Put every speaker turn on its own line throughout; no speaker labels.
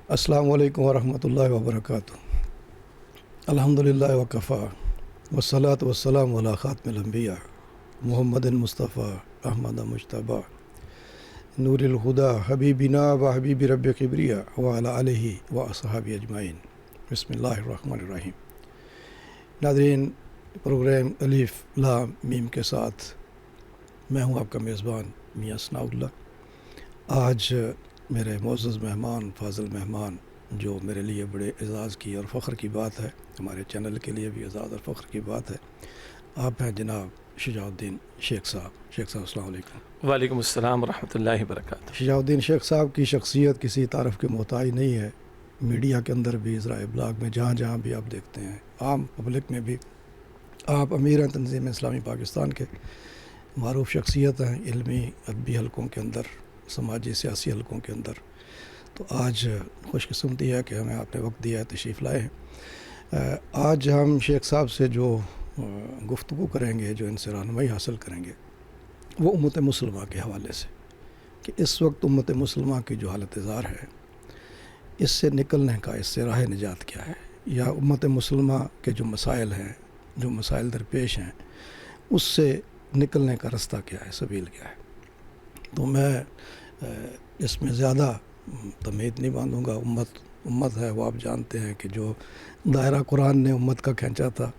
السلام علیکم ورحمۃ اللہ وبرکاتہ۔ الحمدللہ وکفا والصلاۃ والسلام علی خاتم الانبیاء محمد مصطفیٰ احمد مجتبیٰ نور الہدیٰ حبیبنا و حبیب رب کبریٰ وعلی آلہ و اصحابہ اجمعین۔ بسم اللہ الرحمن الرحیم۔ ناظرین، پروگرام الف لام میم کے ساتھ میں ہوں آپ کا میزبان میاں ثناء اللہ۔ آج میرے معزز مہمان، فاضل مہمان، جو میرے لیے بڑے اعزاز کی اور فخر کی بات ہے، ہمارے چینل کے لیے بھی اعزاز اور فخر کی بات ہے، آپ ہیں جناب شجاع الدین شیخ صاحب۔ شیخ صاحب السلام علیکم۔
وعلیکم السلام ورحمۃ اللہ وبرکاتہ۔
شجاع الدین شیخ صاحب کی شخصیت کسی تعارف کے محتاج نہیں ہے۔ میڈیا کے اندر بھی، ذرائع ابلاغ میں، جہاں جہاں بھی آپ دیکھتے ہیں، عام پبلک میں بھی آپ امیر ہیں تنظیم اسلامی پاکستان کے، معروف شخصیت ہیں علمی ادبی حلقوں کے اندر، سماجی سیاسی حلقوں کے اندر۔ تو آج خوش قسمتی ہے کہ ہمیں آپ نے وقت دیا ہے، تشریف لائے ہیں۔ آج ہم شیخ صاحب سے جو گفتگو کریں گے، جو ان سے رہنمائی حاصل کریں گے، وہ امت مسلمہ کے حوالے سے، کہ اس وقت امت مسلمہ کی جو حالت زار ہے، اس سے نکلنے کا، اس سے راہ نجات کیا ہے، یا امت مسلمہ کے جو مسائل ہیں، جو مسائل درپیش ہیں، اس سے نکلنے کا رستہ کیا ہے، سبیل کیا ہے۔ تو میں اس میں زیادہ تمہید نہیں باندھوں گا۔ امت ہے، وہ آپ جانتے ہیں کہ جو دائرہ قرآن نے امت کا کھینچا تھا،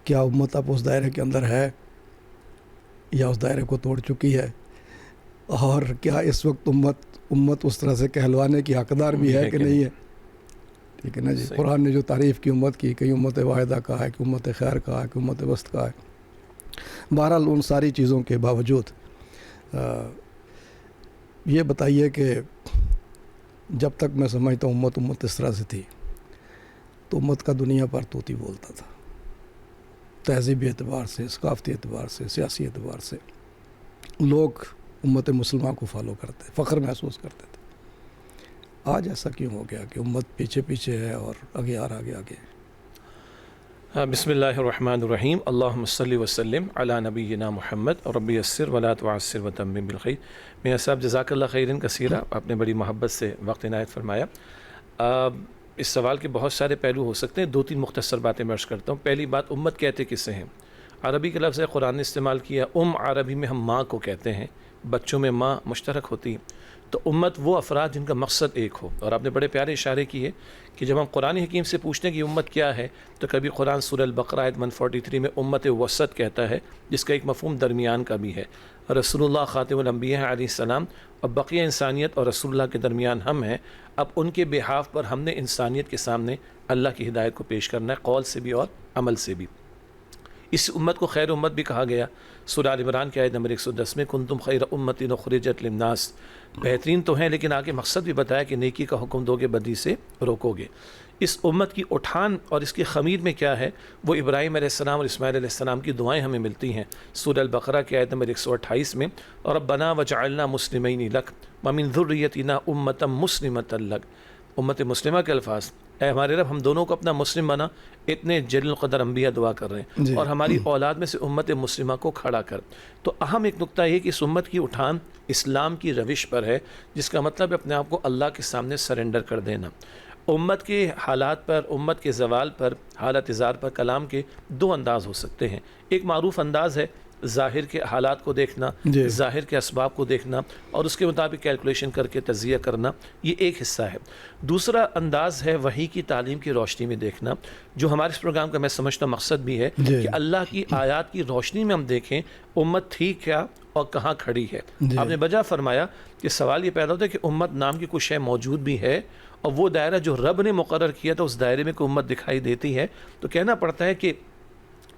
کیا امت اب اس دائرے کے اندر ہے یا اس دائرے کو توڑ چکی ہے، اور کیا اس وقت امت اس طرح سے کہلوانے کی حقدار بھی ہے کہ نہیں ہے؟ ٹھیک ہے نا جی۔ قرآن نے جو تعریف کی امت کی، کہیں امت واحدہ کہا ہے، کہ امت خیر کہا ہے، کہ امت وسط کہا ہے۔ بہرحال ان ساری چیزوں کے باوجود یہ بتائیے کہ جب تک میں سمجھتا ہوں امت اس طرح سے تھی، تو امت کا دنیا پر طوطی بولتا تھا، تہذیبی اعتبار سے، ثقافتی اعتبار سے، سیاسی اعتبار سے لوگ امت مسلمہ کو فالو کرتے، فخر محسوس کرتے تھے۔ آج ایسا کیوں ہو گیا کہ امت پیچھے پیچھے ہے اور آگے آگے؟
بسم اللہ الرحمن الرحیم۔ اللہم صلی وسلم علی نبینا محمد ربی یسر ولا تعسر وتمم بالخیر۔ میاں صاحب جزاک اللہ خیرا کثیرا، آپ نے بڑی محبت سے وقت عنایت فرمایا۔ اس سوال کے بہت سارے پہلو ہو سکتے ہیں، دو تین مختصر باتیں میں عرض کرتا ہوں۔ پہلی بات، امت کہتے کسے ہیں؟ عربی کا لفظ ہے، قرآن نے استعمال کیا۔ عربی میں ہم ماں کو کہتے ہیں، بچوں میں ماں مشترک ہوتی ہے۔ تو امت وہ افراد جن کا مقصد ایک ہو، اور آپ نے بڑے پیارے اشارے کیے کہ جب ہم قرآن حکیم سے پوچھتے ہیں کہ امت کیا ہے، تو کبھی قرآن سورہ البقرہ آیت 143 میں امت وسط کہتا ہے، جس کا ایک مفہوم درمیان کا بھی ہے۔ رسول اللہ خاتم الانبیاء علیہ السلام اور بقیہ انسانیت اور رسول اللہ کے درمیان ہم ہیں۔ اب ان کے بحاف پر ہم نے انسانیت کے سامنے اللہ کی ہدایت کو پیش کرنا ہے، قول سے بھی اور عمل سے بھی۔ اس امت کو خیر امت بھی کہا گیا۔ سورہ آل عمران کی آیت نمبر 110 میں کنتم خیر امت اخرجت للناس، بہترین تو ہیں لیکن آگے مقصد بھی بتایا کہ نیکی کا حکم دو گے، بدی سے روکو گے۔ اس امت کی اٹھان اور اس کی خمیر میں کیا ہے، وہ ابراہیم علیہ السلام اور اسماعیل علیہ السلام کی دعائیں ہمیں ملتی ہیں۔ سورہ البقرہ کی آیت نمبر 128 میں، ربنا وجعلنا مسلمین لک ومن ذریتنا امۃ مسلمۃ لک، امت مسلمہ کے الفاظ، اے ہمارے رب ہم دونوں کو اپنا مسلم بنا۔ اتنے جلیل القدر انبیاء دعا کر رہے ہیں، اور ہماری اولاد میں سے امت مسلمہ کو کھڑا کر۔ تو اہم ایک نقطہ یہ کہ اس امت کی اٹھان اسلام کی روش پر ہے، جس کا مطلب ہے اپنے آپ کو اللہ کے سامنے سرنڈر کر دینا۔ امت کے حالات پر، امت کے زوال پر، حالت زار پر کلام کے دو انداز ہو سکتے ہیں۔ ایک معروف انداز ہے ظاہر کے حالات کو دیکھنا، ظاہر کے اسباب کو دیکھنا اور اس کے مطابق کیلکولیشن کر کے تجزیہ کرنا، یہ ایک حصہ ہے۔ دوسرا انداز ہے وحی کی تعلیم کی روشنی میں دیکھنا، جو ہمارے اس پروگرام کا میں سمجھتا مقصد بھی ہے کہ اللہ کی آیات کی روشنی میں ہم دیکھیں امت تھی کیا اور کہاں کھڑی ہے۔ آپ نے بجا فرمایا کہ سوال یہ پیدا ہوتا ہے کہ امت نام کی کچھ شے موجود بھی ہے، اور وہ دائرہ جو رب نے مقرر کیا تھا اس دائرے میں کوئی امت دکھائی دیتی ہے، تو کہنا پڑتا ہے کہ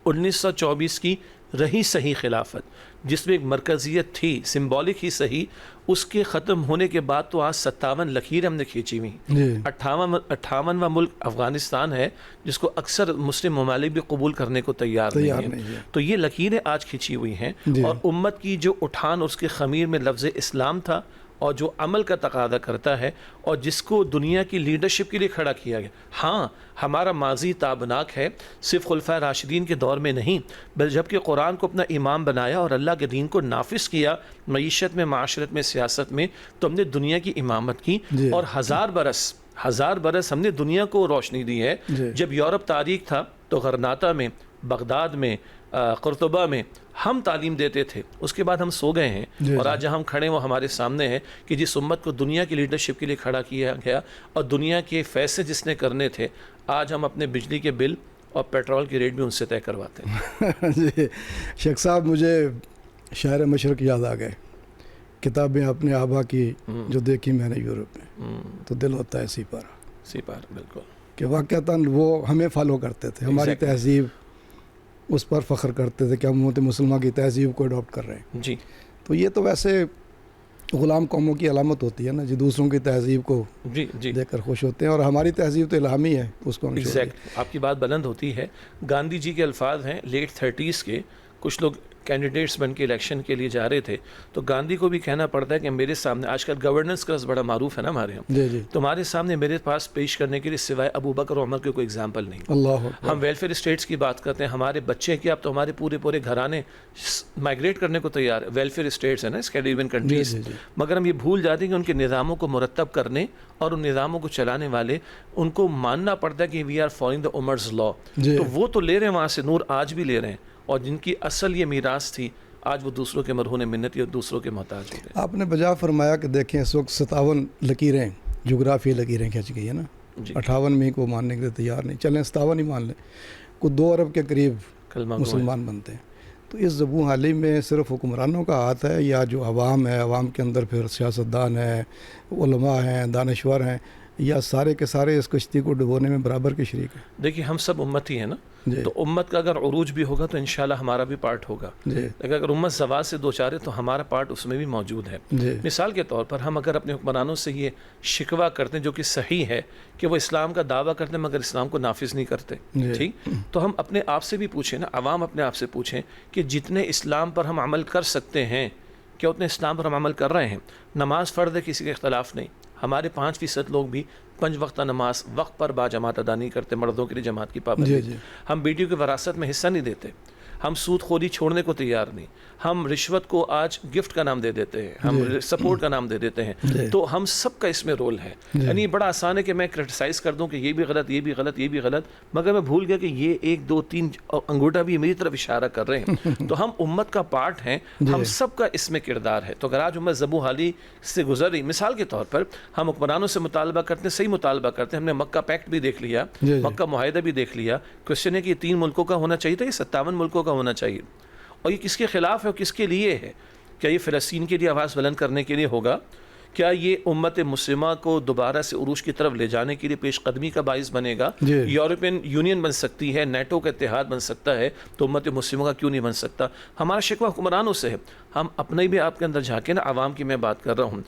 1924 کی رہی صحیح خلافت، جس میں ایک مرکزیت تھی، سمبولک ہی صحیح، اس کے ختم ہونے کے بعد تو آج 57 لکیر ہم نے کھینچی ہوئی۔ 58واں ملک افغانستان ہے، جس کو اکثر مسلم ممالک بھی قبول کرنے کو تیار نہیں ہیں۔ تو یہ لکیریں آج کھینچی ہوئی ہیں، اور امت کی جو اٹھان اس کے خمیر میں لفظ اسلام تھا، اور جو عمل کا تقاضا کرتا ہے، اور جس کو دنیا کی لیڈرشپ کے لیے کھڑا کیا گیا۔ ہاں، ہمارا ماضی تابناک ہے، صرف خلفائے راشدین کے دور میں نہیں، بلکہ جب کہ قرآن کو اپنا امام بنایا اور اللہ کے دین کو نافذ کیا معیشت میں، معاشرت میں، سیاست میں، تو ہم نے دنیا کی امامت کی، اور 1000 برس ہم نے دنیا کو روشنی دی ہے. جب یورپ تاریک تھا تو غرناطہ میں، بغداد میں، قرطبہ میں ہم تعلیم دیتے تھے. اس کے بعد ہم سو گئے ہیں اور آج ہم کھڑے وہ ہمارے سامنے ہے کہ جس امت کو دنیا کی لیڈرشپ کے لیے کھڑا کیا گیا اور دنیا کے فیصلے جس نے کرنے تھے، آج ہم اپنے بجلی کے بل اور پیٹرول کی ریٹ بھی ان سے طے کرواتے ہیں.
جی شیخ صاحب، مجھے شاعر مشرق یاد آ گئے. کتابیں اپنے آبا کی جو دیکھی میں نے یورپ میں، تو دل ہوتا ہے
سپارہ. بالکل
کہ واقعتاً وہ ہمیں فالو کرتے تھے، ہماری تہذیب اس پر فخر کرتے تھے کہ ہم امت مسلمہ کی تہذیب کو اڈاپٹ کر رہے ہیں.
جی
تو یہ تو ویسے غلام قوموں کی علامت ہوتی ہے نا جی، دوسروں کی تہذیب کو دیکھ کر خوش ہوتے ہیں، اور ہماری تہذیب تو الہامی ہے، اس کو ہم
آپ کی بات بلند ہوتی ہے. گاندھی جی کے الفاظ ہیں لیٹ 30s کے. کچھ لوگ کینڈیڈیٹس بن کے الیکشن کے لیے جا رہے تھے تو گاندھی کو بھی کہنا پڑتا ہے کہ میرے سامنے آج کل گورننس کا بڑا معروف ہے نا ہمارے یہاں، تمہارے سامنے میرے پاس پیش کرنے کے لیے سوائے ابو بکر اور عمر کے کوئی اگزامپل نہیں. ہم ویلفیئر اسٹیٹس کی بات کرتے ہیں، ہمارے بچے کیا اب تو ہمارے پورے گھرانے مائگریٹ کرنے کو تیار ہے. ویلفیئر اسٹیٹس ہیں نا اسکینڈینیوین کنٹریز، مگر ہم یہ بھول جاتے ہیں کہ ان کے نظاموں کو مرتب کرنے اور ان نظاموں کو چلانے والے ان کو ماننا پڑتا ہے کہ وی آر فالوئنگ دا عمرز لا. تو وہ تو لے رہے ہیں وہاں سے نور، آج بھی لے رہے ہیں، اور جن کی اصل یہ میراث تھی آج وہ دوسروں کے مرہون منت اور دوسروں کے محتاج ہو گئے. آپ
نے بجا فرمایا کہ دیکھیں اس وقت 57 لکیریں جغرافی لکیریں کھنچ گئی ہے نا. 58 میں کو ماننے کے لیے تیار نہیں، چلیں 57 ہی مان لیں. کوئی 2 ارب کے قریب مسلمان بنتے ہیں. تو اس زبوں حالی میں صرف حکمرانوں کا ہاتھ ہے یا جو عوام ہے، عوام کے اندر پھر سیاستدان ہیں، علماء ہیں، دانشور ہیں، یا سارے کے سارے اس کشتی کو ڈبونے میں برابر کے شریک ہیں؟
دیکھیے ہم سب امت ہی ہیں نا، تو امت کا اگر عروج بھی ہوگا تو انشاءاللہ ہمارا بھی پارٹ ہوگا. لیکن اگر امت زوال سے دوچار ہے تو ہمارا پارٹ اس میں بھی موجود ہے. مثال کے طور پر ہم اگر اپنے حکمرانوں سے یہ شکوہ کرتے ہیں جو کہ صحیح ہے کہ وہ اسلام کا دعویٰ کرتے ہیں مگر اسلام کو نافذ نہیں کرتے، ٹھیک، تو ہم اپنے آپ سے بھی پوچھیں نا، عوام اپنے آپ سے پوچھیں کہ جتنے اسلام پر ہم عمل کر سکتے ہیں کیا اتنے اسلام پر ہم عمل کر رہے ہیں؟ نماز فرض ہے، کسی کا اختلاف نہیں. ہمارے 5% لوگ بھی 5 وقت نماز وقت پر با جماعت ادا نہیں کرتے. مردوں کے لیے جماعت کی پابندی. ہم بیٹیوں کی وراثت میں حصہ نہیں دیتے. ہم سود خوری چھوڑنے کو تیار نہیں. ہم رشوت کو آج گفٹ کا نام دے دیتے ہیں، ہم سپورٹ کا نام دے دیتے ہیں. تو ہم سب کا اس میں رول ہے. یعنی بڑا آسان ہے کہ میں کرٹیسائز کر دوں کہ یہ بھی غلط، یہ بھی غلط، یہ بھی غلط، مگر میں بھول گیا کہ یہ 1 2 3 انگوٹھا بھی میری طرف اشارہ کر رہے ہیں. تو ہم امت کا پارٹ ہیں، ہم سب کا اس میں کردار ہے. تو اگر آج امت ذبح حالی سے گزر رہی، مثال کے طور پر ہم حکمرانوں سے مطالبہ کرتے ہیں، صحیح مطالبہ کرتے ہیں. ہم نے مکہ پیکٹ بھی دیکھ لیا، مکہ معاہدہ بھی دیکھ لیا. کوشچن ہے کہ یہ 3 ملکوں کا ہونا چاہیے تھا، یہ 57 ملکوں کا ہونا چاہیے. اور یہ کس کے خلاف ہے اور کس کے لیے ہے؟ کیا یہ فلسطین کے لیے آواز بلند کرنے کے لیے ہوگا؟ کیا یہ امت مسلمہ کو دوبارہ سے عروج کی طرف لے جانے کے لیے پیش قدمی کا باعث بنے گا؟ یورپین یونین بن سکتی ہے، نیٹو کا اتحاد بن سکتا ہے، تو امت مسلمہ کا کیوں نہیں بن سکتا؟ ہمارا شکوہ حکمرانوں سے ہے. ہم اپنے بھی آپ کے اندر جھانکے نا، عوام کی میں بات کر رہا ہوں.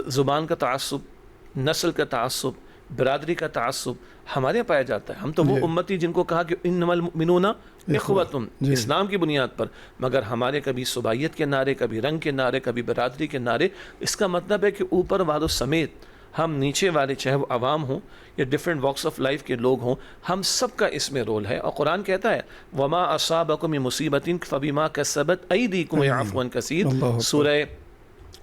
زبان کا تعصب، نسل کا تعصب، برادری کا تعصب ہمارے یہاں پایا جاتا ہے. ہم تو وہ امتی جن کو کہا کہ انما المؤمنون اخوۃ، اسلام کی بنیاد پر، مگر ہمارے کبھی صوبائیت کے نعرے، کبھی رنگ کے نعرے، کبھی برادری کے نعرے. اس کا مطلب ہے کہ اوپر والوں سمیت ہم نیچے والے، چاہے وہ عوام ہوں یا ڈفرینٹ واکس آف لائف کے لوگ ہوں، ہم سب کا اس میں رول ہے. اور قرآن کہتا ہے وما اصابکم من مصیبۃ فبما کسبت ایدیکم ویعفو عن کثیر. سورہ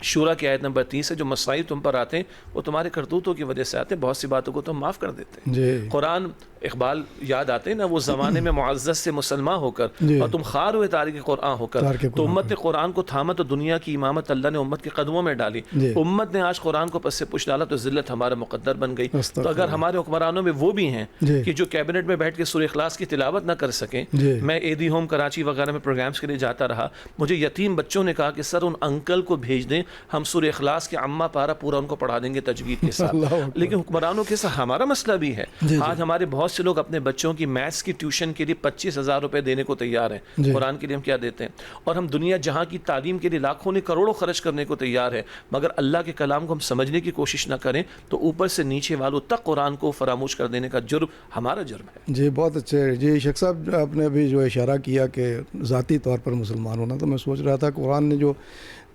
شورا کی آیت نمبر 30 ہے. جو مصائب تم پر آتے ہیں وہ تمہارے کرتوتوں کی وجہ سے آتے ہیں، بہت سی باتوں کو تم معاف کر دیتے ہیں. قرآن اقبال یاد آتے ہیں نا، وہ زمانے میں معزز سے مسلمان ہو کر اور تم خار ہوئے تارک قرآن ہو کر. تو امت نے قرآن کو تھاما تو دنیا کی امامت اللہ نے امت کے قدموں میں ڈالی. امت نے آج قرآن کو پس سے پش ڈالا تو ذلت ہمارا مقدر بن گئی. تو اگر ہمارے حکمرانوں میں وہ بھی ہیں کہ جو کیبنٹ میں بیٹھ کے سورہ اخلاص کی تلاوت نہ کر سکیں. میں ایدی ہوم کراچی وغیرہ میں پروگرامز کے لیے جاتا رہا، مجھے یتیم بچوں نے کہا کہ سر ان انکل کو بھیج دیں، ہم سورہ اخلاص کے عامہ پارا پورا ان کو پڑھا دیں گے تجوید کے ساتھ. لیکن حکمرانوں کے ساتھ ہمارا مسئلہ بھی ہے. آج ہمارے بہت سے لوگ اپنے بچوں کی میتھس کی ٹیوشن کے لیے 25,000 روپے دینے کو تیار ہیں. قرآن کے لیے ہم کیا دیتے ہیں؟ اور ہم دنیا جہاں کی تعلیم کے لیے لاکھوں نے کروڑوں خرچ کرنے کو تیار ہے، مگر اللہ کے کلام کو ہم سمجھنے کی کوشش نہ کریں تو اوپر سے نیچے والوں تک قرآن کو فراموش کر دینے کا جرم ہمارا جرم ہے.
جی بہت اچھے. جی شیخ صاحب، آپ نے ابھی جو اشارہ کیا کہ ذاتی طور پر مسلمان ہونا، تو میں سوچ رہا تھا قرآن نے جو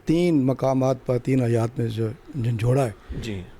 3 مقامات پر 3 آیات میں جو جھنجھوڑا ہے،
جی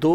2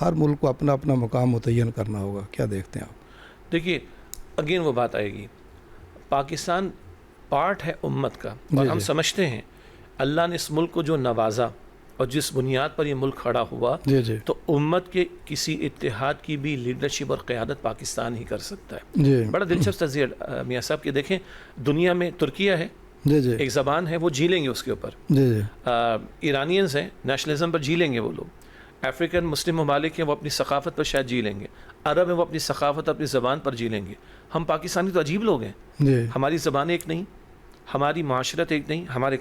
ہر ملک کو اپنا اپنا مقام متعین کرنا ہوگا. کیا دیکھتے ہیں آپ؟
دیکھیے اگین وہ بات آئے گی، پاکستان پارٹ ہے امت کا، اور ہم سمجھتے ہیں اللہ نے اس ملک کو جو نوازا اور جس بنیاد پر یہ ملک کھڑا ہوا، تو امت کے کسی اتحاد کی بھی لیڈرشپ اور قیادت پاکستان ہی کر سکتا ہے. بڑا دلچسپ تجزیہ میاں صاحب کہ دیکھیں دنیا میں ترکیہ ہے، ایک زبان ہے، وہ جی لیں گے اس کے اوپر. ایرانینز ہیں، نیشنلزم پر جی لیں گے وہ لوگ. افریقن مسلم ممالک ہیں، وہ اپنی ثقافت پر شاید جی لیں گے. عرب ہیں، وہ اپنی ثقافت اپنی زبان پر جی لیں گے. ہم پاکستانی تو عجیب لوگ ہیں، ہماری زبان ایک نہیں، ہماری معاشرت ایک نہیں، ہمارے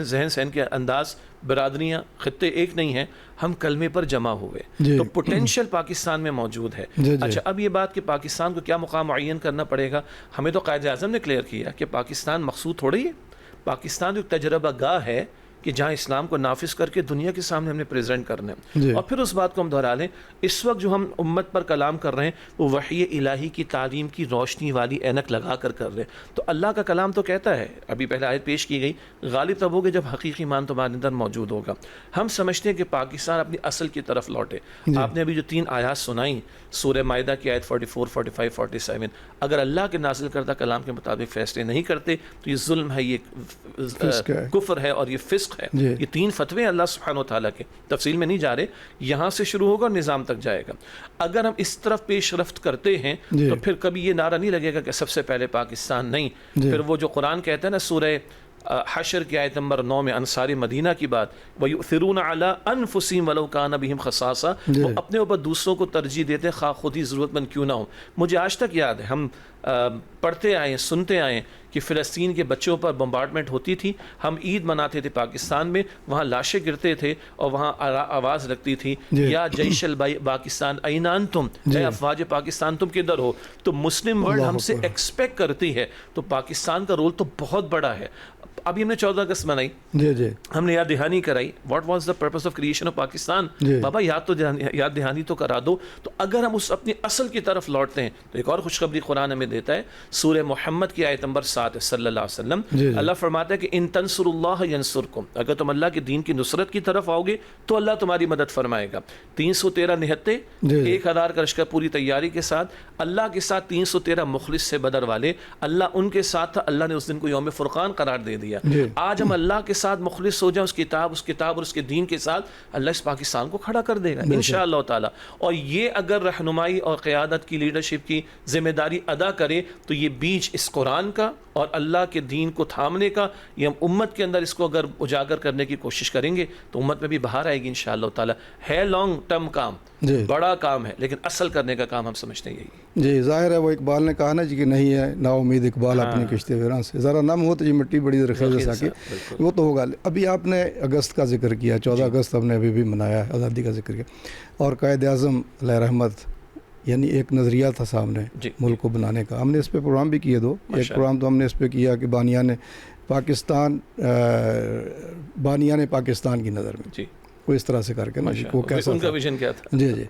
ذہن سہن کے انداز، برادریاں، خطے ایک نہیں ہیں، ہم کلمے پر جمع ہوئے. تو پوٹینشیل پاکستان میں موجود ہے. اچھا اب یہ بات کہ پاکستان کو کیا مقام معین کرنا پڑے گا، ہمیں تو قائد اعظم نے کلیئر کیا کہ پاکستان مقصود تھوڑی ہے، پاکستان ایک تجربہ گاہ ہے کہ جہاں اسلام کو نافذ کر کے دنیا کے سامنے ہم نے پریزنٹ کرنا ہے. اور پھر اس بات کو ہم دہرا لیں، اس وقت جو ہم امت پر کلام کر رہے ہیں وہ وحی الہی کی تعلیم کی روشنی والی اینک لگا کر رہے ہیں. تو اللہ کا کلام تو کہتا ہے، ابھی پہلے آیت پیش کی گئی، غالب تب ہوگے جب حقیقی ایمان تمہارے اندر موجود ہوگا. ہم سمجھتے ہیں کہ پاکستان اپنی اصل کی طرف لوٹے. آپ نے ابھی جو 3 آیات سنائیں سورہ مائدہ کی آیت 44، 45، 47، اگر اللہ کے نازل کردہ کلام کے مطابق فیصلے نہیں کرتے تو یہ ظلم ہے، یہ کفر ہے اور یہ فسق ہے. یہ 3 فتوے اللہ سبحانہ و تعالیٰ کے، تفصیل میں نہیں جا رہے، یہاں سے شروع ہوگا اور نظام تک جائے گا. اگر ہم اس طرف پیش رفت کرتے ہیں تو پھر کبھی یہ نعرہ نہیں لگے گا کہ سب سے پہلے پاکستان نہیں. پھر وہ جو قرآن کہتا ہے نا سورہ حشر کی آیت نمبر 9 میں انصار مدینہ کی بات، وَيُؤْثِرُونَ عَلَىٰ أَنفُسِهِمْ وَلَوْ كَانَ بِهِمْ خَصَاصَةٌ، وہ اپنے اوپر دوسروں کو ترجیح دیتے ہیں خواہ خود ہی ضرورت مند کیوں نہ ہو. مجھے آج تک یاد ہے، ہم پڑھتے آئے سنتے آئے کہ فلسطین کے بچوں پر بمبارڈمنٹ ہوتی تھی، ہم عید مناتے تھے پاکستان میں، وہاں لاشیں گرتے تھے اور وہاں آواز لگتی تھی یا جیش پاکستان این انتم، اے افواج پاکستان تم کدھر ہو. تو مسلم ورلڈ ہم سے ایکسپیکٹ کرتی ہے، تو پاکستان کا رول تو بہت بڑا ہے. ابھی ہم نے 14 اگست منائی، ہم نے یاد دہانی کرائی، what was the purpose of creation of Pakistan. بابا یاد دہانی تو کرا دو. تو اگر ہم اس اپنی اصل کی طرف لوٹتے ہیں تو ایک اور خوشخبری قرآن ہمیں دیتا ہے، سورہ محمد کی آیت نمبر 7 صلی اللہ علیہ وسلم. اللہ فرماتا ہے کہ ان تنصروا اللہ ینصرکم، اگر تم اللہ کے دین کی نصرت کی طرف آؤ گے تو اللہ تمہاری مدد فرمائے گا. 313 نہتے، 1000 کا لشکر پوری تیاری کے ساتھ، اللہ کے ساتھ 313 مخلص سے بدر والے، اللہ ان کے ساتھ تھا. اللہ نے اس دن کو یوم فرقان قرار دے دیا. آج ہم اللہ کے ساتھ مخلص ہو جائیں، اس کتاب اور اس کے دین کے ساتھ، اللہ اس پاکستان کو کھڑا کر دے گا انشاءاللہ تعالی. اور یہ اگر رہنمائی اور قیادت کی، لیڈرشپ کی ذمہ داری ادا کرے تو یہ بیج اس قرآن کا اور اللہ کے دین کو تھامنے کا، یہ ہم امت کے اندر اس کو اگر اجاگر کرنے کی کوشش کریں گے تو امت میں بھی بہار آئے گی انشاءاللہ تعالی. ہے لانگ ٹرم کام، بڑا کام ہے، لیکن اصل کرنے کا کام ہم سمجھتے ہیں یہی.
ظاہر ہے وہ اقبال نے کہا نا جی کہ نہیں ہے نا امید اقبال اپنی کشتی ویراں سے، ذرا نم ہو تو یہ مٹی بڑی رخیز ساکی، وہ تو ہوگا. ابھی آپ نے اگست کا ذکر کیا، 14 اگست ہم نے ابھی بھی منایا ہے، آزادی کا ذکر کیا، اور قائد اعظم علیہ رحمت یعنی ایک نظریہ تھا سامنے ملک کو بنانے کا. ہم نے اس پہ پروگرام بھی کیے 2، ایک پروگرام تو ہم نے اس پہ کیا کہ بانیان پاکستان کی نظر میں، وہ اس طرح سے کر کے نا وہ کیسا
ان کا ویژن کیا تھا.
جی.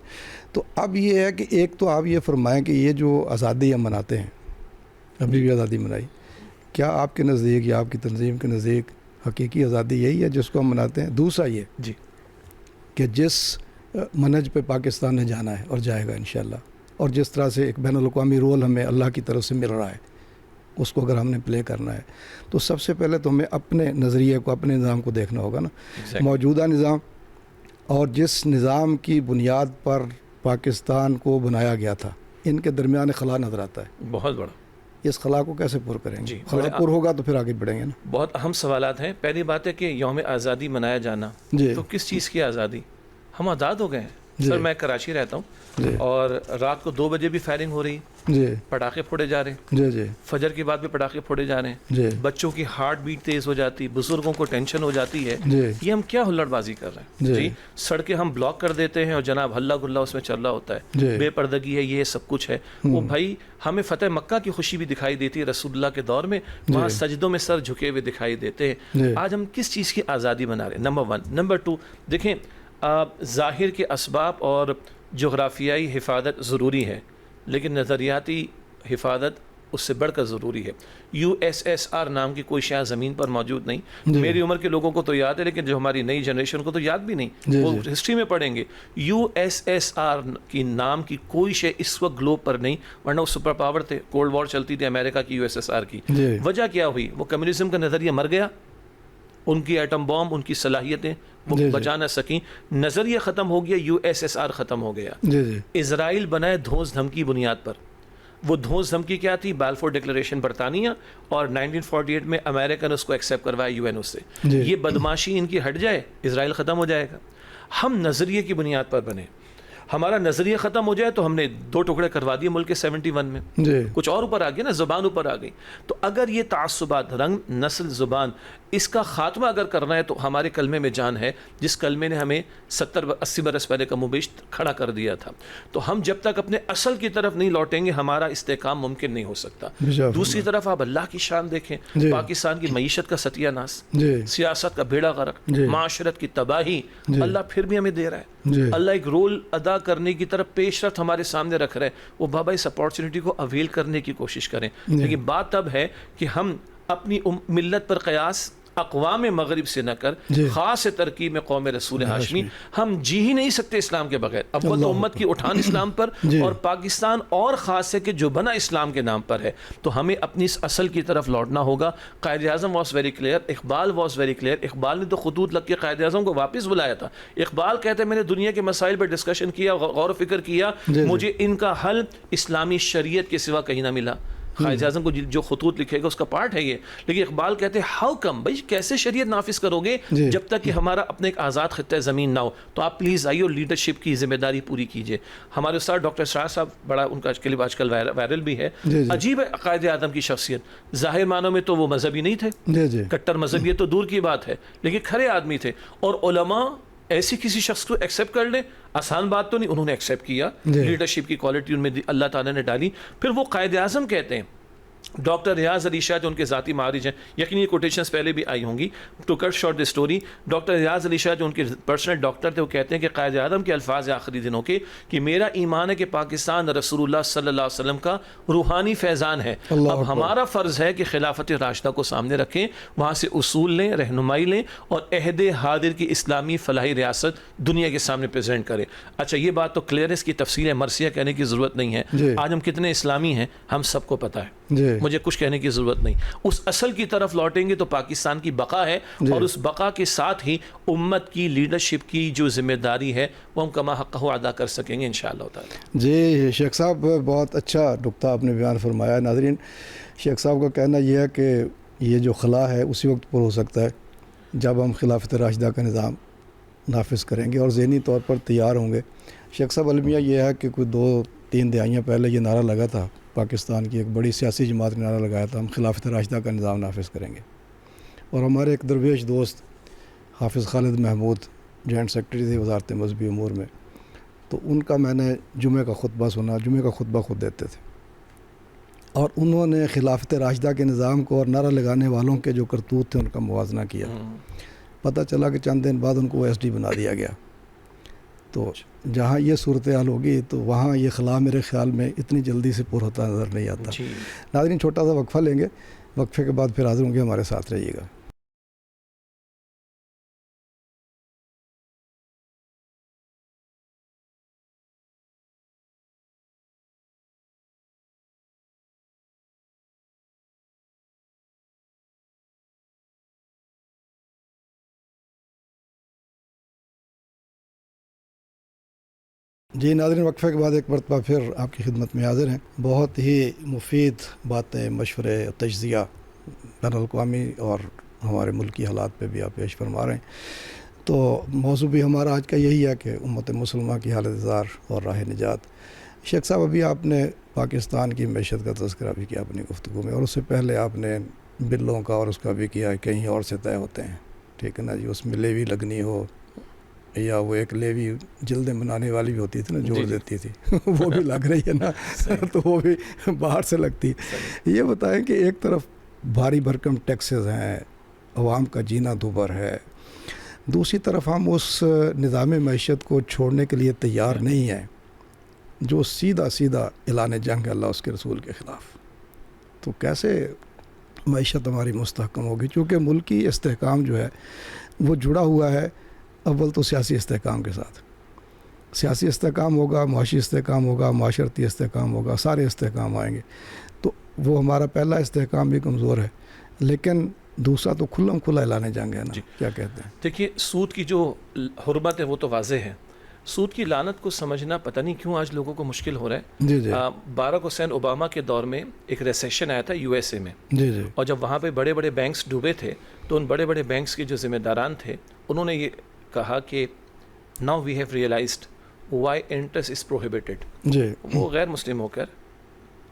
تو اب یہ ہے کہ ایک تو آپ یہ فرمائیں کہ یہ جو آزادی ہم مناتے ہیں، ابھی بھی آزادی منائی، کیا آپ کے نزدیک یا آپ کی تنظیم کے نزدیک حقیقی آزادی یہی ہے جس کو ہم مناتے ہیں؟ دوسرا یہ کہ جس منہج پہ پاکستان نے جانا ہے اور جائے گا انشاءاللہ، اور جس طرح سے ایک بین الاقوامی رول ہمیں اللہ کی طرف سے مل رہا ہے، اس کو اگر ہم نے پلے کرنا ہے تو سب سے پہلے تو ہمیں اپنے نظریے کو، اپنے نظام کو دیکھنا ہوگا نا. موجودہ نظام اور جس نظام کی بنیاد پر پاکستان کو بنایا گیا تھا، ان کے درمیان خلا نظر آتا ہے
بہت بڑا.
اس خلا کو کیسے پر کریں گے؟ خلا پر ہوگا تو پھر آگے بڑھیں گے نا.
بہت اہم سوالات ہیں. پہلی بات ہے کہ یوم آزادی منایا جانا، تو کس چیز کی آزادی؟ ہم آزاد ہو گئے ہیں. سر میں کراچی رہتا ہوں اور رات کو 2 بجے بھی فائرنگ ہو رہی، پٹاخے پھوڑے جا رہے ہیں، فجر کے بعد بھی پٹاخے پھوڑے جا رہے ہیں، بچوں کی ہارٹ بیٹ تیز ہو جاتی، بزرگوں کو ٹینشن ہو جاتی ہے. یہ ہم کیا ہلڑ بازی کر رہے ہیں؟ سڑکیں ہم بلاک کر دیتے ہیں اور جناب ہلا گلا اس میں چل رہا ہوتا ہے، بے پردگی ہے، یہ سب کچھ ہے. وہ بھائی ہمیں فتح مکہ کی خوشی بھی دکھائی دیتی ہے رسول اللہ کے دور میں، وہاں سجدوں میں سر جھکے ہوئے دکھائی دیتے ہیں. آج ہم کس چیز کی آزادی بنا رہے ہیں؟ نمبر 1. نمبر 2، دیکھیں ظاہر کے اسباب اور جغرافیائی حفاظت ضروری ہے، لیکن نظریاتی حفاظت اس سے بڑھ کر ضروری ہے. USSR نام کی کوئی شے زمین پر موجود نہیں. میری عمر کے لوگوں کو تو یاد ہے, لیکن جو ہماری نئی جنریشن کو تو یاد بھی نہیں, وہ ہسٹری میں پڑھیں گے. USSR کی نام کی کوئی شے اس وقت گلوب پر نہیں, ورنہ وہ سپر پاور تھے. کولڈ وار چلتی تھی امریکہ کی USSR کی. وجہ کیا ہوئی؟ وہ کمیونزم کا نظریہ مر گیا, ان کی ایٹم بام, ان کی صلاحیتیں وہ بچا نہ سکیں, نظریہ ختم ہو گیا, USSR ختم ہو گیا. اسرائیل بنائے دھونس دھمکی بنیاد پر. وہ دھونس دھمکی کیا تھی؟ بالفور ڈکلریشن برطانیہ, اور 1948 میں امریکہ نے اس کو ایکسیپٹ کروایا UN سے. یہ بدماشی ان کی ہٹ جائے, اسرائیل ختم ہو جائے گا. ہم نظریے کی بنیاد پر بنے, ہمارا نظریہ ختم ہو جائے تو ہم نے 2 ٹکڑے کروا دیے ملک کے 71 میں. کچھ اور اوپر آ گیا نا, زبان اوپر آ گئی. تو اگر یہ تعصبات, رنگ, نسل, زبان, اس کا خاتمہ اگر کرنا ہے تو ہمارے کلمے میں جان ہے, جس کلمے نے ہمیں 70-80 برس پہلے کم و بیش کھڑا کر دیا تھا. تو ہم جب تک اپنے اصل کی طرف نہیں لوٹیں گے ہمارا استحکام ممکن نہیں ہو سکتا. دوسری طرف آپ اللہ کی شان دیکھیں, پاکستان کی معیشت کا ستیہ ناس, سیاست کا بیڑا غرق, معاشرت کی تباہی, اللہ پھر بھی ہمیں دے رہا ہے. اللہ ایک رول ادا کرنے کی طرف پیش رفت ہمارے سامنے رکھ رہے ہیں. وہ بابا اس اپارچونٹی کو اویل کرنے کی کوشش کریں. لیکن بات تب ہے کہ ہم اپنی ملت پر قیاس اقوام مغرب سے نہ کر, خاص ترکیب میں قوم رسول ہاشمی, ہم جی ہی نہیں سکتے اسلام کے بغیر. اب وہ تو امت کی اٹھان اسلام پر, اور پاکستان اور خاص ہے کہ جو بنا اسلام کے نام پر ہے. تو ہمیں اپنی اس اصل کی طرف لوٹنا ہوگا. Quaid Azam was very clear, Iqbal was very clear. Iqbal نے تو خطوط لگ کے قائد اعظم کو واپس بلایا تھا. اقبال کہتے ہیں میں نے دنیا کے مسائل پر ڈسکشن کیا, غور و فکر کیا, مجھے ان کا حل اسلامی شریعت کے سوا کہیں نہ ملا. قائد اعظم کو جو خطوط لکھے گا اس کا پارٹ ہے یہ. لیکن اقبال کہتے ہیں ہاؤ کم, بھائی کیسے شریعت نافذ کرو گے جب تک کہ ہمارا اپنے ایک آزاد خطہ زمین نہ ہو. تو آپ پلیز آئیے اور لیڈرشپ کی ذمہ داری پوری کیجیے. ہمارے استاد ڈاکٹر شاہ صاحب, بڑا ان کا کلپ آج کل وائرل بھی ہے. عجیب ہے قائد اعظم کی شخصیت. ظاہر معنوں میں تو وہ مذہبی نہیں تھے, کٹر مذہبیت تو دور کی بات ہے, لیکن کھرے آدمی تھے. اور علماء ایسی کسی شخص کو ایکسیپٹ کر لیں, آسان بات تو نہیں, انہوں نے ایکسیپٹ کیا. لیڈرشپ کی کوالٹی ان میں اللہ تعالیٰ نے ڈالی. پھر وہ قائد اعظم کہتے ہیں, ڈاکٹر ریاض علی شاہ جو ان کے ذاتی معارج ہیں, یقینی یہ کوٹیشنز پہلے بھی آئی ہوں گی, to cut short the story, doctor Riaz Ali Shah جو ان کے پرسنل ڈاکٹر تھے, وہ کہتے ہیں کہ قائد اعظم کے الفاظ آخری دنوں کے کہ میرا ایمان ہے کہ پاکستان رسول اللہ صلی اللہ علیہ وسلم کا روحانی فیضان ہے. اب ہمارا فرض ہے کہ خلافت راشدہ کو سامنے رکھیں, وہاں سے اصول لیں, رہنمائی لیں, اور عہد حاضر کی اسلامی فلاحی ریاست دنیا کے سامنے پریزنٹ کریں. اچھا یہ بات تو کلیئر ہے, اس کی تفصیل مرثیہ کہنے کی ضرورت نہیں ہے. آج ہم کتنے اسلامی ہیں ہم سب کو پتہ ہے, مجھے کچھ کہنے کی ضرورت نہیں. اس اصل کی طرف لوٹیں گے تو پاکستان کی بقا ہے, اور اس بقا کے ساتھ ہی امت کی لیڈرشپ کی جو ذمہ داری ہے وہ ہم کما حقہ ادا کر سکیں گے انشاءاللہ تعالی.
جی شیخ صاحب, بہت اچھا نقطہ آپ نے بیان فرمایا. ناظرین, شیخ صاحب کا کہنا یہ ہے کہ یہ جو خلا ہے اسی وقت پر ہو سکتا ہے جب ہم خلافت راشدہ کا نظام نافذ کریں گے اور ذہنی طور پر تیار ہوں گے. شیخ صاحب المیہ یہ ہے کہ کوئی 2-3 دہائیاں پہلے یہ نعرہ لگا تھا, پاکستان کی ایک بڑی سیاسی جماعت نے نعرہ لگایا تھا, ہم خلافت راشدہ کا نظام نافذ کریں گے. اور ہمارے ایک درویش دوست حافظ خالد محمود جوائنٹ سیکرٹری تھے وزارت مذہبی امور میں, تو ان کا میں نے جمعہ کا خطبہ سنا. جمعہ کا خطبہ خود دیتے تھے, اور انہوں نے خلافت راشدہ کے نظام کو اور نعرہ لگانے والوں کے جو کرتوت تھے ان کا موازنہ کیا. پتہ چلا کہ چند دن بعد ان کو ایس ڈی بنا دیا گیا. تو جہاں یہ صورتحال ہوگی تو وہاں یہ خلا میرے خیال میں اتنی جلدی سے پر ہوتا نظر نہیں آتا. ناظرین چھوٹا سا وقفہ لیں گے, وقفے کے بعد پھر حاضر ہوں گے, ہمارے ساتھ رہیے گا. جی ناظرین, وقفے کے بعد ایک مرتبہ پھر آپ کی خدمت میں حاضر ہیں. بہت ہی مفید باتیں, مشورے, تجزیہ بین الاقوامی اور ہمارے ملکی حالات پہ بھی آپ پیش فرما رہے ہیں. تو موضوع بھی ہمارا آج کا یہی ہے کہ امت مسلمہ کی حالت زار اور راہ نجات. شیخ صاحب ابھی آپ نے پاکستان کی معیشت کا تذکرہ بھی کیا اپنی گفتگو میں, اور اس سے پہلے آپ نے بلوں کا اور اس کا بھی کیا, کہیں اور سے طے ہوتے ہیں, ٹھیک ہے نا جی. اس میں لیوی لگنی ہو یا وہ ایک لیوی جلدیں بنانے والی بھی ہوتی تھی نا, جوڑ دیتی تھی, وہ بھی لگ رہی ہے نا, تو وہ بھی باہر سے لگتی. یہ بتائیں کہ ایک طرف بھاری بھرکم ٹیکسز ہیں, عوام کا جینا دوبر ہے, دوسری طرف ہم اس نظام معیشت کو چھوڑنے کے لیے تیار نہیں ہیں جو سیدھا اعلان جنگ ہے اللہ اس کے رسول کے خلاف. تو کیسے معیشت ہماری مستحکم ہوگی؟ چونکہ ملکی استحکام جو ہے وہ جڑا ہوا ہے اول تو سیاسی استحکام کے ساتھ. سیاسی استحکام ہوگا، معاشی استحکام ہوگا، معاشرتی استحکام ہوگا، سارے استحکام آئیں گے. تو وہ ہمارا پہلا استحکام بھی کمزور ہے، لیکن دوسرا تو کھلم کھلا اعلان جنگ ہے نا. کیا کہتے ہیں؟
دیکھیے سود کی جو حرمت ہے وہ تو واضح ہے. سود کی لعنت کو سمجھنا پتہ نہیں کیوں آج لوگوں کو مشکل ہو رہا ہے.
جی جی
باراک حسین اوباما کے دور میں ایک ریسیشن آیا تھا یو ایس اے میں،
جی جی
اور جب وہاں پہ بڑے بڑے بینکس ڈوبے تھے تو ان بڑے بڑے بینکس کے جو ذمہ داران تھے انہوں نے یہ کہا کہ now we have realised why interest is prohibited.
جی
وہ غیر مسلم ہو کر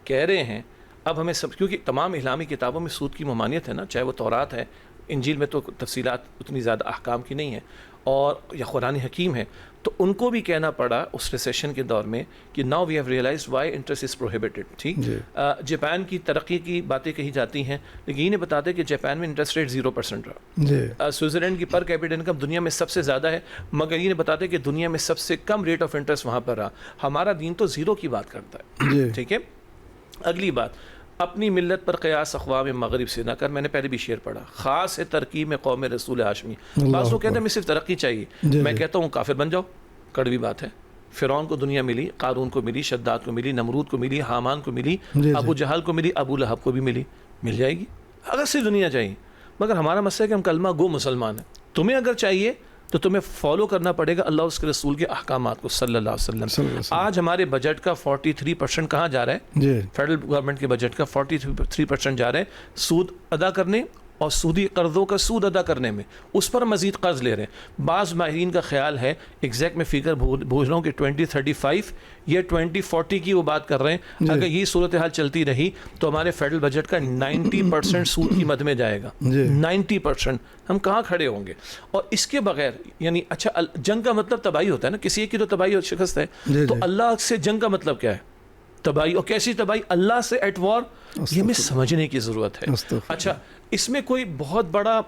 کہہ رہے ہیں اب ہمیں سب، کیونکہ تمام اسلامی کتابوں میں سود کی ممانعت ہے نا، چاہے وہ تورات ہے، انجیل میں تو تفصیلات اتنی زیادہ احکام کی نہیں ہے، اور یا قرآن حکیم ہے، تو ان کو بھی کہنا پڑا اس ریسیشن کے دور میں کہ now we have realised why interest is prohibited. ٹھیک. جاپان کی ترقی کی باتیں کہی جاتی ہیں، لیکن یہ نہیں بتاتے کہ جاپان میں انٹرسٹ ریٹ 0% رہا.
جی
سوئٹزرلینڈ کی پر کیپٹل انکم دنیا میں سب سے زیادہ ہے، مگر یہ نہیں بتاتے کہ دنیا میں سب سے کم ریٹ آف انٹرسٹ وہاں پر رہا. ہمارا دین تو 0 کی بات کرتا ہے.
جی
ٹھیک ہے. اگلی بات، اپنی ملت پر قیاس اقوام مغرب سے نہ کر. میں نے پہلے بھی شعر پڑھا، خاص ہے ترکیب میں قوم رسول ہاشمی. بعض لوگ کہتے ہیں ہمیں صرف ترقی چاہیے، میں کہتا ہوں کافر بن جاؤ. کڑوی بات ہے. فرعون کو دنیا ملی، قارون کو ملی، شداد کو ملی، نمرود کو ملی، حامان کو ملی، ابو جہل کو ملی، ابو لہب کو بھی ملی. مل جائے گی اگر سے دنیا چاہیے. مگر ہمارا مسئلہ ہے کہ ہم کلمہ گو مسلمان ہیں. تمہیں اگر چاہیے تو تمہیں فالو کرنا پڑے گا اللہ اس کے رسول کے احکامات کو صلی اللہ علیہ وسلم. آج ہمارے بجٹ کا 43% کہاں جا رہا ہے؟
جی
فیڈرل گورنمنٹ کے بجٹ کا 43% جا رہا ہے سود ادا کرنے اور سودی قرضوں کا سود ادا کرنے میں. اس پر مزید قرض لے رہے ہیں. بعض ماہرین کا خیال ہے، ایگزیکٹ میں فگر بھول رہا ہوں، کہ 2035 یا 2040 کی وہ بات کر رہے ہیں. اگر یہ صورتحال چلتی رہی تو ہمارے فیڈرل بجٹ کا 90% سود کی مد میں جائے گا. 90%. ہم کہاں کھڑے ہوں گے؟ اور اس کے بغیر یعنی اچھا جنگ کا مطلب تباہی ہوتا ہے نا، کسی ایک کی تو تباہی اور شکست ہے. تو اللہ سے جنگ کا مطلب کیا ہے؟ تباہی. اور کیسی تباہی؟ اللہ سے ایٹ وار. یہ ہمیں سمجھنے کی ضرورت ہے. اچھا اس میں کوئی بہت بڑا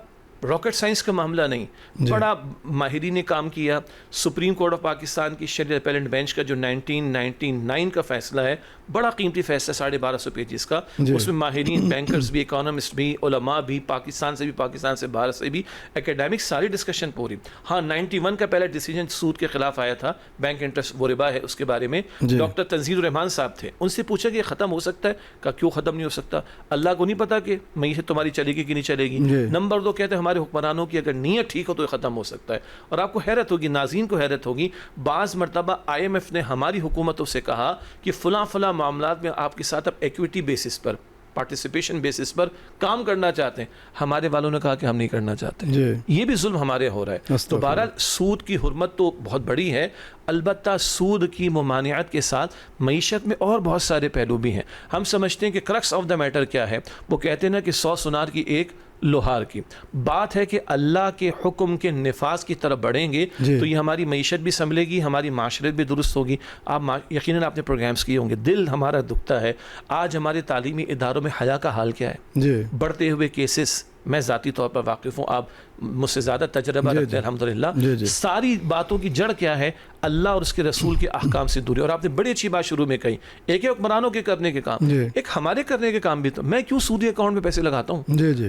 راکٹ سائنس کا معاملہ نہیں، بڑا ماہرین نے کام کیا. سپریم کورٹ آف پاکستان کی شریعت اپیلنٹ بینچ کا جو 1999 کا فیصلہ ہے، بڑا قیمتی فیصلہ، 1250 پیجز کا. اس میں ماہرین، بینکرز بھی، اکانومسٹ بھی، علماء بھی، پاکستان سے بھی، پاکستان سے باہر سے بھی، اکیڈیمک، ساری ڈسکشن پوری. ہاں 91 کا پہلا ڈیسیجن سود کے خلاف آیا تھا، بینک انٹرسٹ وہ ربا ہے، اس کے بارے میں ڈاکٹر تنزیل الرحمان صاحب تھے. ان سے پوچھا کہ یہ ختم ہو سکتا ہے؟ کہ کیوں ختم نہیں ہو سکتا؟ اللہ کو نہیں پتا کہ معیشت تمہاری چلے گی کہ نہیں چلے گی؟ نمبر 2 کہتے ہیں ہمارے حکمرانوں کی اگر نیت ٹھیک ہو تو یہ ختم ہو سکتا ہے. اور آپ کو حیرت ہوگی، ناظرین کو حیرت ہوگی، بعض مرتبہ IMF نے ہماری حکومتوں سے کہا کہ فلاں فلاں معاملات میں آپ کے ساتھ اب ایکویٹی بیسس پر، پارٹیسپیشن بیسس پر کام کرنا چاہتے ہیں. ہمارے والوں نے کہا کہ ہم نہیں کرنا چاہتے. یہ بھی ظلم ہمارے ہو رہا ہے. تو بہرحال سود کی حرمت تو بہت بڑی ہے. البتہ سود کی ممانعت کے ساتھ معیشت میں اور بہت سارے پہلو بھی ہیں. ہم سمجھتے ہیں کہ کرکس آف دا میٹر کیا ہے؟ وہ کہتے ہیں نا کہ 100 سونار کی ایک لوہار کی بات ہے کہ اللہ کے حکم کے نفاذ کی طرف بڑھیں گے تو یہ ہماری معیشت بھی سنبھلے گی، ہماری معاشرت بھی درست ہوگی. آپ یقیناً آپ نے پروگرامز کیے ہوں گے. دل ہمارا دکھتا ہے آج ہمارے تعلیمی اداروں میں حیا کا حال کیا ہے. بڑھتے ہوئے کیسز، میں ذاتی طور پر واقف ہوں، آپ مجھ سے زیادہ تجربہ رکھتے ہیں الحمدللہ. ساری باتوں کی جڑ کیا ہے؟ اللہ اور اس کے رسول کے احکام سے دوری. اور آپ نے بڑی اچھی بات شروع میں کہی، ایک حکمرانوں کے کرنے کے کام، ایک ہمارے کرنے کے کام بھی. تو میں کیوں سودی اکاؤنٹ میں پیسے لگاتا ہوں؟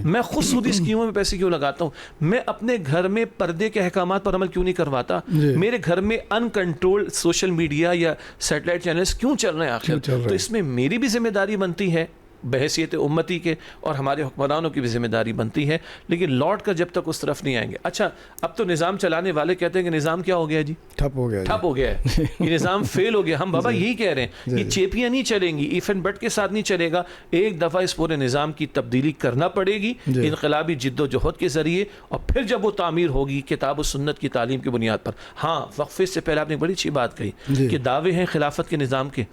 میں خود سودی اسکیموں میں پیسے کیوں لگاتا ہوں؟ میں اپنے گھر میں پردے کے احکامات پر عمل کیوں نہیں کرواتا؟ میرے گھر میں ان کنٹرول سوشل میڈیا یا سیٹلائٹ چینلز کیوں چل رہے ہیں آخر؟ تو اس میں میری بھی ذمہ داری بنتی ہے بحیثیت امتی کے، اور ہمارے حکمرانوں کی بھی ذمہ داری بنتی ہے. لیکن لوٹ کر جب تک اس طرف نہیں آئیں گے. اچھا اب تو نظام چلانے والے کہتے ہیں کہ نظام کیا ہو گیا جی؟ ٹھپ ہو گیا ہے. یہ نظام فیل ہو گیا. ہم بابا یہی کہہ رہے ہیں، یہ چیپیاں نہیں چلیں گی، ایف اینڈ بٹ کے ساتھ نہیں چلے گا. ایک دفعہ اس پورے نظام کی تبدیلی کرنا پڑے گی انقلابی جد و جہد کے ذریعے، اور پھر جب وہ تعمیر ہوگی کتاب و سنت کی تعلیم کی بنیاد پر. ہاں وقفے سے پہلے آپ نے ایک بڑی اچھی بات کہی کہ دعوے ہیں خلافت کے نظام کے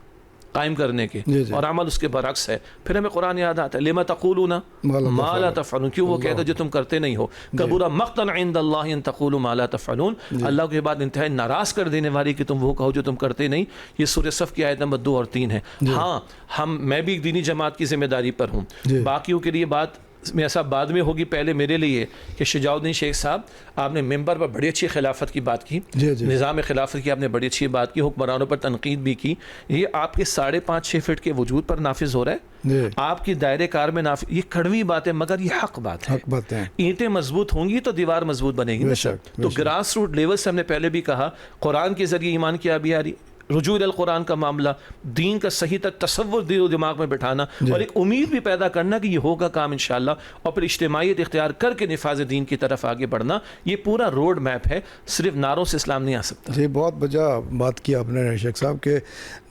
قائم کرنے کے، اور عمل اس کے برعکس ہے. پھر ہمیں قرآن یاد آتا ہے، لما تقولون ما لا تفعلون، کیوں وہ کہتے جو تم کرتے نہیں ہو. کبر مقتا عند اللہ ان تقولوا ما لا تفعلون، اللہ کے بعد انتہائی ناراض کر دینے والی کہ تم وہ کہو جو تم کرتے نہیں. یہ سورہ صف کی آیت نمبر 2 اور 3 ہے. ہاں میں بھی ایک دینی جماعت کی ذمہ داری پر ہوں. باقیوں کے لیے بات میاں صاحب بعد میں ہوگی، پہلے میرے لیے کہ شجاع الدین شیخ صاحب آپ نے ممبر پر بڑی اچھی خلافت کی بات کی، نظام خلافت کی آپ نے بڑی اچھی بات کی، حکمرانوں پر تنقید بھی کی. یہ آپ کے 5.5-6 فٹ کے وجود پر نافذ ہو رہا ہے، آپ کی دائرے کار میں نافذ. یہ کڑوی بات ہے مگر یہ حق بات ہے. اینٹیں مضبوط ہوں گی تو دیوار مضبوط بنے گی. تو گراس روٹ لیول سے ہم نے پہلے بھی کہا قرآن کے ذریعے ایمان کی آبیاری، رجوع القرآن کا معاملہ، دین کا صحیح تک تصور دل و دماغ میں بٹھانا اور ایک امید بھی پیدا کرنا کہ یہ ہوگا کام انشاءاللہ، اور پھر اجتماعیت اختیار کر کے نفاذ دین کی طرف آگے بڑھنا. یہ پورا روڈ میپ ہے، صرف نعروں سے اسلام نہیں آ سکتا.
جی بہت بجا بات کی آپ نے شیخ صاحب کے.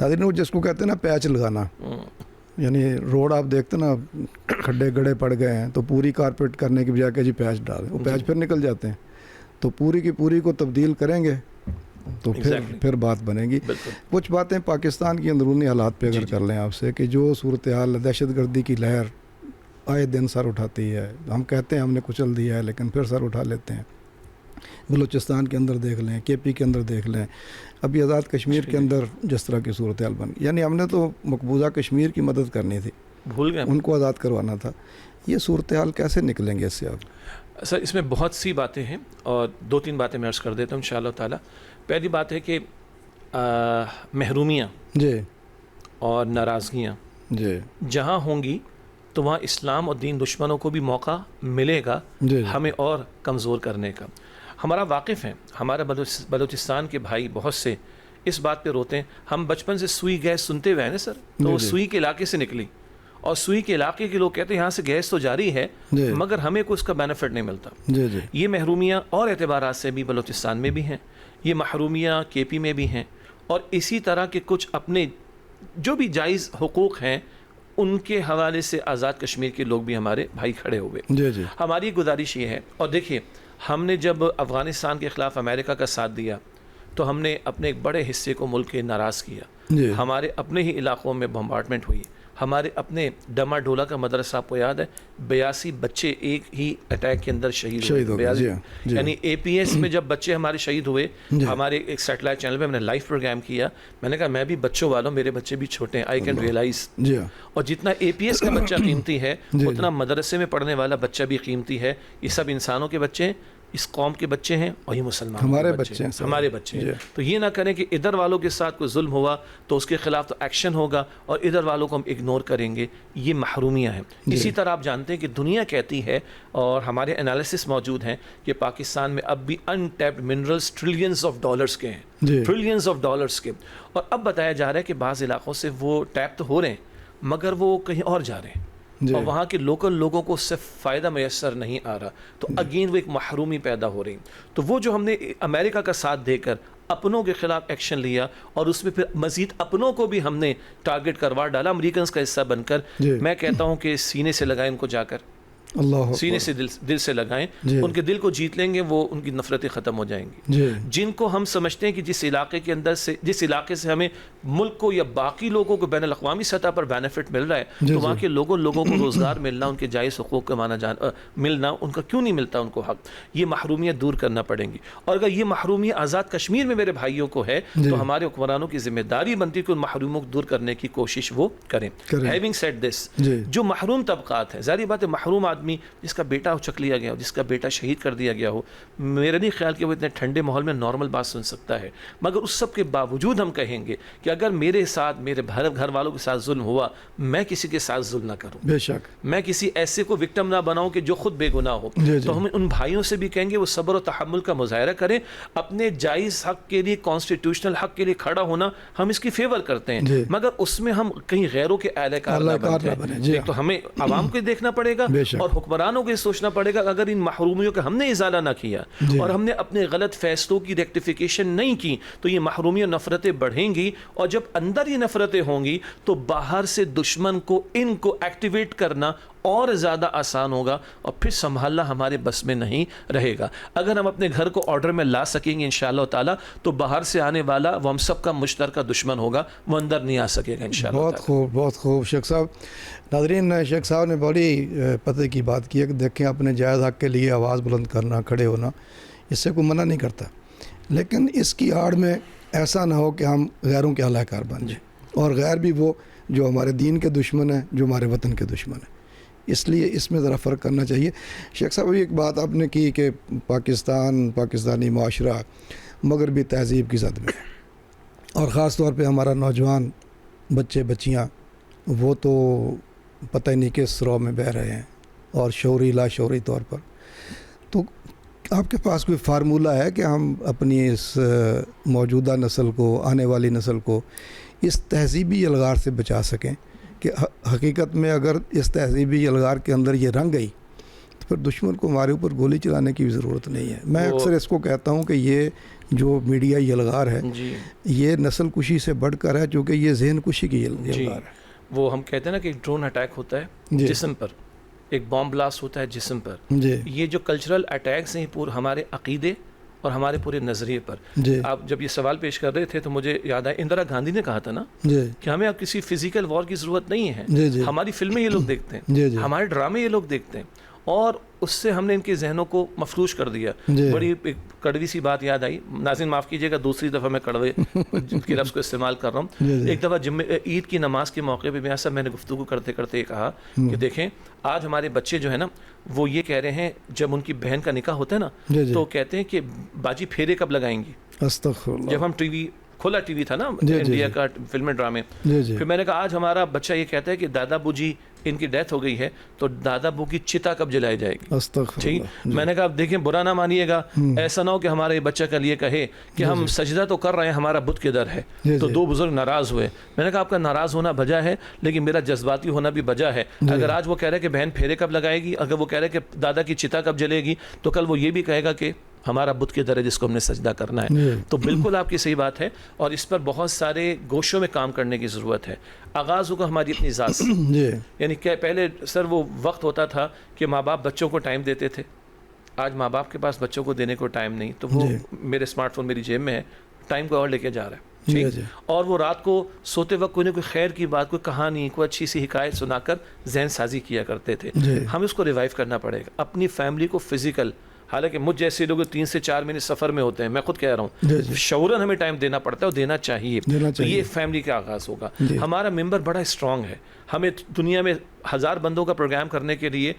ناظرین جس کو کہتے ہیں نا پیچ لگانا، یعنی روڈ آپ دیکھتے نا کھڈے گڑے پڑ گئے ہیں تو پوری کارپیٹ کرنے کی بجائے کہ جی پیچ ڈالیں، وہ پیچ پھر نکل جاتے ہیں. تو پوری کی پوری کو تبدیل کریں گے تو پھر بات بنے گی. کچھ باتیں پاکستان کی اندرونی حالات پہ اگر کر لیں آپ سے کہ جو صورتحال دہشت گردی کی لہر آئے دن سر اٹھاتی ہے، ہم کہتے ہیں ہم نے کچل دیا ہے لیکن پھر سر اٹھا لیتے ہیں. بلوچستان کے اندر دیکھ لیں، کے پی کے اندر دیکھ لیں، ابھی آزاد کشمیر کے اندر جس طرح کی صورتحال بن گئی. یعنی ہم نے تو مقبوضہ کشمیر کی مدد کرنی تھی،
بھول گئے،
ان کو آزاد کروانا تھا. یہ صورتحال کیسے نکلیں گے اس سے آپ؟
سر اس میں بہت سی باتیں ہیں اور 2-3 باتیں میں عرض کر دیتا ہوں انشاءاللہ تعالی. پہلی بات ہے کہ محرومیاں
جی
اور ناراضگیاں
جی
جہاں ہوں گی تو وہاں اسلام اور دین دشمنوں کو بھی موقع ملے گا ہمیں اور کمزور کرنے کا. ہمارا واقف ہے، ہمارا بلوچستان کے بھائی بہت سے اس بات پہ روتے ہیں. ہم بچپن سے سوئی گیس سنتے ہوئے ہیں نا سر، تو سوئی کے علاقے سے نکلی اور سوئی کے علاقے کے لوگ کہتے ہیں یہاں سے گیس تو جاری ہے مگر ہمیں کوئی اس کا بینیفٹ نہیں ملتا. یہ محرومیاں اور اعتبارات سے بھی بلوچستان میں بھی ہیں، یہ محرومیاں کے پی میں بھی ہیں، اور اسی طرح کے کچھ اپنے جو بھی جائز حقوق ہیں ان کے حوالے سے آزاد کشمیر کے لوگ بھی ہمارے بھائی کھڑے ہوئے. ہماری گزارش یہ ہے، اور دیکھیے ہم نے جب افغانستان کے خلاف امریکہ کا ساتھ دیا تو ہم نے اپنے ایک بڑے حصے کو ملک کے ناراض کیا. ہمارے اپنے ہی علاقوں میں بمبارڈمنٹ ہوئی، ہمارے اپنے ڈما ڈولا کا مدرسہ آپ کو یاد ہے 82 بچے ایک ہی اٹیک کے اندر شہید ہوئے. یعنی اے پی ایس میں جب بچے ہمارے شہید ہوئے، ہمارے ایک سیٹلائٹ چینل پہ میں نے لائیو پروگرام کیا، میں نے کہا میں بھی بچوں والوں، میرے بچے بھی چھوٹے ہیں، آئی کین ریئلائز. اور جتنا اے پی ایس کا بچہ قیمتی ہے اتنا مدرسے میں پڑھنے والا بچہ بھی قیمتی ہے. یہ سب انسانوں کے بچے ہیں، اس قوم کے بچے ہیں اور یہ مسلمان ہمارے بچے ہیں. تو یہ نہ کریں کہ ادھر والوں کے ساتھ کوئی ظلم ہوا تو اس کے خلاف تو ایکشن ہوگا اور ادھر والوں کو ہم اگنور کریں گے. یہ محرومیاں ہیں. اسی طرح آپ جانتے ہیں کہ دنیا کہتی ہے اور ہمارے انالیسس موجود ہیں کہ پاکستان میں اب بھی untapped minerals trillions of dollars کے ہیں، ٹریلینز آف ڈالرز کے. اور اب بتایا جا رہا ہے کہ بعض علاقوں سے وہ ٹیپ تو ہو رہے ہیں مگر وہ کہیں اور جا رہے ہیں اور وہاں کے لوکل لوگوں کو اس سے فائدہ میسر نہیں آ رہا. تو اگین وہ ایک محرومی پیدا ہو رہی. تو وہ جو ہم نے امریکہ کا ساتھ دے کر اپنوں کے خلاف ایکشن لیا اور اس میں پھر مزید اپنوں کو بھی ہم نے ٹارگٹ کروا ڈالا امریکنز کا حصہ بن کر. میں کہتا ہوں کہ سینے سے لگائیں ان کو، جا کر سینے سے دل سے لگائیں، ان کے دل کو جیت لیں گے، وہ ان کی نفرتیں ختم ہو جائیں گی. جن کو ہم سمجھتے ہیں کہ جس علاقے کے اندر سے، جس علاقے سے ہمیں ملک کو یا باقی لوگوں کو بین الاقوامی سطح پر بینیفٹ مل رہا ہے تو وہاں کے لوگوں کو روزگار ملنا، ان کے جائز حقوق کا ملنا، ان کا کیوں نہیں ملتا ان کو حق؟ یہ محرومیت دور کرنا پڑیں گی. اور اگر یہ محرومیت آزاد کشمیر میں میرے بھائیوں کو ہے تو ہمارے حکمرانوں کی ذمہ داری بنتی ہے کہ ان محروموں کو دور کرنے کی کوشش وہ کریں. ہیونگ سیڈ دس، جو محروم طبقات ہیں، ظاہری بات ہے محروم آدمی جس کا بیٹا چک لیا گیا ہو، جس کا بیٹا شہید کر دیا گیا ہو، میرا نہیں خیال کہ وہ اتنے ٹھنڈے ماحول میں نارمل بات سن سکتا ہے. مگر اس سب کے باوجود ہم کہیں گے کہ اگر میرے ساتھ، میرے گھر والوں کے ساتھ ظلم ہوا، میں کسی کے ساتھ ظلم نہ کروں،
بے شک
میں کسی ایسے کو وکٹم نہ بناؤں کہ جو خود بے گناہ ہو. تو ہم ان بھائیوں سے بھی کہیں گے وہ صبر و تحمل کا مظاہرہ کریں. اپنے جائز حق کے لیے، کانسٹیٹیوشنل حق کے لیے کھڑا ہونا ہم اس کی فیور کرتے ہیں، مگر اس میں ہم کہیں غیروں کے اہل کار نہ بنیں. تو ہمیں عوام کو دیکھنا پڑے گا اور حکمرانوں کو یہ سوچنا پڑے گا اگر ان محرومیوں کا ہم نے ازالہ نہ کیا اور ہم نے اپنے غلط فیصلوں کی ریکٹیفیکیشن نہیں کی تو یہ محرومیاں، نفرتیں بڑھیں گی. اور جب اندر یہ نفرتیں ہوں گی تو باہر سے دشمن کو، ان کو ایکٹیویٹ کرنا اور زیادہ آسان ہوگا اور پھر سنبھالنا ہمارے بس میں نہیں رہے گا. اگر ہم اپنے گھر کو آرڈر میں لا سکیں گے انشاءاللہ تعالی تو باہر سے آنے والا وہ ہم سب کا مشترکہ دشمن ہوگا، وہ اندر نہیں آ سکے گا انشاءاللہ.
بہت خوب، بہت خوب شیخ صاحب. ناظرین، شیخ صاحب نے بڑی پتہ کی بات کی ہے کہ دیکھیں اپنے جائز حق کے لیے آواز بلند کرنا، کھڑے ہونا، اس سے کوئی منع نہیں کرتا، لیکن اس کی آڑ میں ایسا نہ ہو کہ ہم غیروں کے اہل کار بن جائیں، اور غیر بھی وہ جو ہمارے دین کے دشمن ہیں، جو ہمارے وطن کے دشمن ہیں. اس لیے اس میں ذرا فرق کرنا چاہیے. شیخ صاحب ایک بات آپ نے کی کہ پاکستانی معاشرہ مغربی تہذیب کی زد میں ہے، اور خاص طور پہ ہمارا نوجوان بچے بچیاں وہ تو پتہ ہی نہیں کس رو میں بہہ رہے ہیں، اور شعوری لا شعوری طور پر. تو آپ کے پاس کوئی فارمولہ ہے کہ ہم اپنی اس موجودہ نسل کو، آنے والی نسل کو اس تہذیبی یلغار سے بچا سکیں کہ حقیقت میں اگر اس تہذیبی یلغار کے اندر یہ رنگ گئی تو پھر دشمن کو ہمارے اوپر گولی چلانے کی بھی ضرورت نہیں ہے. میں اکثر اس کو کہتا ہوں کہ یہ جو میڈیا یلغار ہے یہ نسل کشی سے بڑھ کر ہے، چونکہ یہ ذہن کشی کی یلغار ہے.
وہ ہم کہتے ہیں نا کہ ایک ڈرون اٹیک ہوتا ہے جسم پر، ایک بام بلاسٹ ہوتا ہے جسم پر. یہ جو کلچرل اٹیکس ہیں ہمارے عقیدے اور ہمارے پورے نظریے پر. آپ جب یہ سوال پیش کر رہے تھے تو مجھے یاد آیا اندرا گاندھی نے کہا تھا نا کہ ہمیں اب کسی فزیکل وار کی ضرورت نہیں ہے. ہماری فلمیں یہ لوگ دیکھتے ہیں، ہمارے ڈرامے یہ لوگ دیکھتے ہیں، اور اس سے ہم نے ان کے ذہنوں کو مفلوج کر دیا. بڑی ایک کڑوی سی بات یاد آئی، ناظرین معاف کیجیے گا دوسری دفعہ میں کڑوے کے لفظ کو استعمال کر رہا ہوں. ایک دفعہ عید کی نماز کے موقع پہ میاں صاحب میں نے گفتگو کرتے کرتے یہ کہا کہ دیکھیں آج ہمارے بچے جو ہے نا وہ یہ کہہ رہے ہیں جب ان کی بہن کا نکاح ہوتا ہے نا تو کہتے ہیں کہ باجی پھیرے کب لگائیں گی. جب ہم ٹی وی کھلا ٹی وی تھا نا انڈیا کا فلمیں ڈرامے، پھر میں نے کہا آج ہمارا بچہ یہ کہتا ہے کہ دادا بو جی ان کی ڈیتھ ہو گئی ہے تو دادا بو کی چتا کب جلائی جائے گی. ٹھیک، میں نے کہا اب دیکھیں برا نہ مانیے گا، ایسا نہ ہو کہ ہمارا یہ بچہ کل یہ کہے کہ ہم سجدہ تو کر رہے ہیں ہمارا بت کدھر ہے. تو دو بزرگ ناراض ہوئے. میں نے کہا آپ کا ناراض ہونا بجا ہے لیکن میرا جذباتی ہونا بھی بجا ہے. اگر آج وہ کہہ رہے کہ بہن پھیرے کب لگائے گی، اگر وہ کہہ رہے کہ دادا کی چتا کب جلے گی، تو کل وہ یہ بھی کہے گا کہ ہمارا بت کے در ہے جس کو ہم نے سجدہ کرنا ہے. تو بالکل آپ کی صحیح بات ہے، اور اس پر بہت سارے گوشوں میں کام کرنے کی ضرورت ہے. آغاز ہوگا ہماری اپنی ذات سے. یعنی کہ پہلے سر وہ وقت ہوتا تھا کہ ماں باپ بچوں کو ٹائم دیتے تھے، آج ماں باپ کے پاس بچوں کو دینے کو ٹائم نہیں. تو وہ میرے اسمارٹ فون میری جیب میں ہے، ٹائم کو اور لے کے جا رہا ہے. اور وہ رات کو سوتے وقت کوئی نہ کوئی خیر کی بات، کوئی کہانی، کوئی اچھی سی حکایت سنا کر ذہن سازی کیا کرتے تھے. ہم اس کو ریوائیو کرنا پڑے گا. اپنی فیملی کو فزیکل، حالانکہ مجھ جیسے لوگ 3 سے 4 مہینے سفر میں ہوتے ہیں، میں خود کہہ رہا ہوں شعوراً ہمیں ٹائم دینا پڑتا ہے اور دینا چاہیے. تو یہ فیملی کا آغاز ہوگا. ہمارا ممبر بڑا اسٹرانگ ہے. ہمیں دنیا میں 1000 بندوں کا پروگرام کرنے کے لیے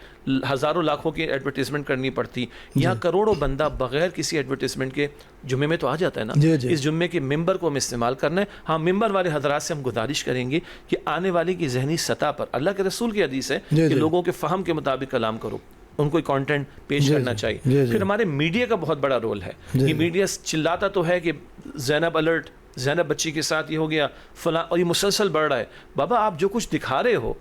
ہزاروں لاکھوں کی ایڈورٹیزمنٹ کرنی پڑتی. یہاں کروڑوں بندہ بغیر کسی ایڈورٹیزمنٹ کے جمعے میں تو آ جاتا ہے نا. اس جمعے کے ممبر کو ہم استعمال کرنا ہے. ہاں ممبر والے حضرات سے ہم گزارش کریں گے کہ آنے والی کی ذہنی سطح پر اللہ کے رسول کی حدیث ہے کہ لوگوں کے فہم کے مطابق کلام کرو، ان کو کانٹینٹ پیش کرنا چاہیے. پھر ہمارے میڈیا کا بہت بڑا رول ہے. یہ میڈیا چلاتا تو ہے کہ زینب الرٹ، زینب بچی کے ساتھ یہ ہو گیا فلاں، اور یہ مسلسل بڑھ رہا ہے. بابا آپ جو کچھ دکھا رہے ہو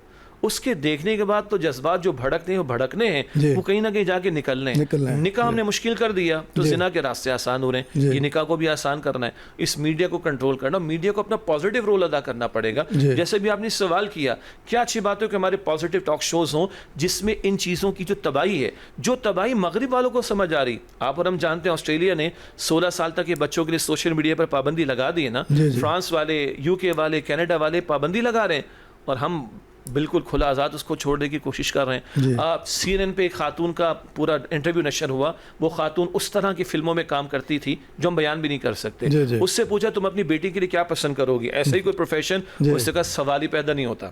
اس کے دیکھنے کے بعد تو جذبات جو بھڑکتے ہیں وہ بھڑکنے ہیں، وہ کہیں نہ کہیں جا کے نکلنے ہیں. نکاح ہم نے مشکل کر دیا تو زنا کے راستے آسان ہو رہے ہیں. یہ نکاح کو بھی آسان کرنا ہے. اس میڈیا کو کنٹرول کرنا، میڈیا کو اپنا پازیٹیو رول ادا کرنا پڑے گا. جیسے بھی آپ نے سوال کیا، کیا اچھی بات ہے کہ ہمارے پازیٹیو ٹاک شوز ہوں جس میں ان چیزوں کی جو تباہی ہے، جو تباہی مغرب والوں کو سمجھ آ رہی. آپ اور ہم جانتے ہیں آسٹریلیا نے 16 سال تک کے بچوں کے لیے سوشل میڈیا پر پابندی لگا دی ہے نا. فرانس والے، UK والے، کینیڈا والے پابندی لگا رہے ہیں، اور ہم بالکل کھلا آزاد اس کو چھوڑنے کی کوشش کر رہے ہیں. CNN پہ ایک خاتون کا پورا انٹرویو نشر ہوا. وہ خاتون اس طرح کی فلموں میں کام کرتی تھی جو ہم بیان بھی نہیں کر سکتے. اس سے پوچھا تم اپنی بیٹی کے لیے کیا پسند کرو گی، ایسا ہی کوئی پروفیشن؟ اس سے کہا سوال ہی پیدا نہیں ہوتا.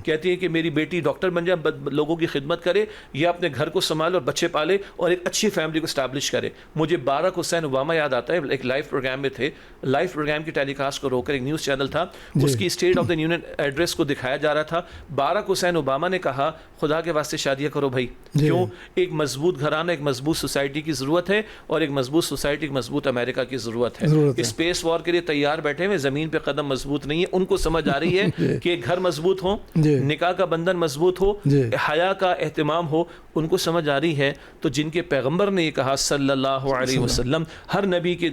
کہتی ہے کہ میری بیٹی ڈاکٹر بن جائے، لوگوں کی خدمت کرے، یا اپنے گھر کو سنبھالے اور بچے پالے اور ایک اچھی فیملی کو اسٹیبلش کرے. مجھے باراک حسین اوباما یاد آتا ہے. ایک لائیو پروگرام میں تھے، لائیو پروگرام کی ٹیلی کاسٹ کو روک کر ایک نیوز چینل تھا، اس کی state of the union address کو دکھایا جا رہا تھا. باراک حسین اوباما نے کہا خدا کے واسطے شادیاں کرو بھائی. کیوں؟ ایک مضبوط گھرانہ، ایک مضبوط سوسائٹی کی ضرورت ہے، اور ایک مضبوط سوسائٹی، ایک مضبوط امریکہ کی ضرورت ہے. اسپیس وار کے لیے تیار بیٹھے ہوئے، زمین پہ قدم مضبوط نہیں ہے. ان کو سمجھ آ رہی ہے کہ گھر مضبوط ہو، نکاح کا بندھن مضبوط ہو، حیا کا اہتمام ہو. ان کو سمجھ آ رہی ہے. تو جن کے پیغمبر نے یہ کہا صلی اللہ علیہ وسلم، ہر نبی کے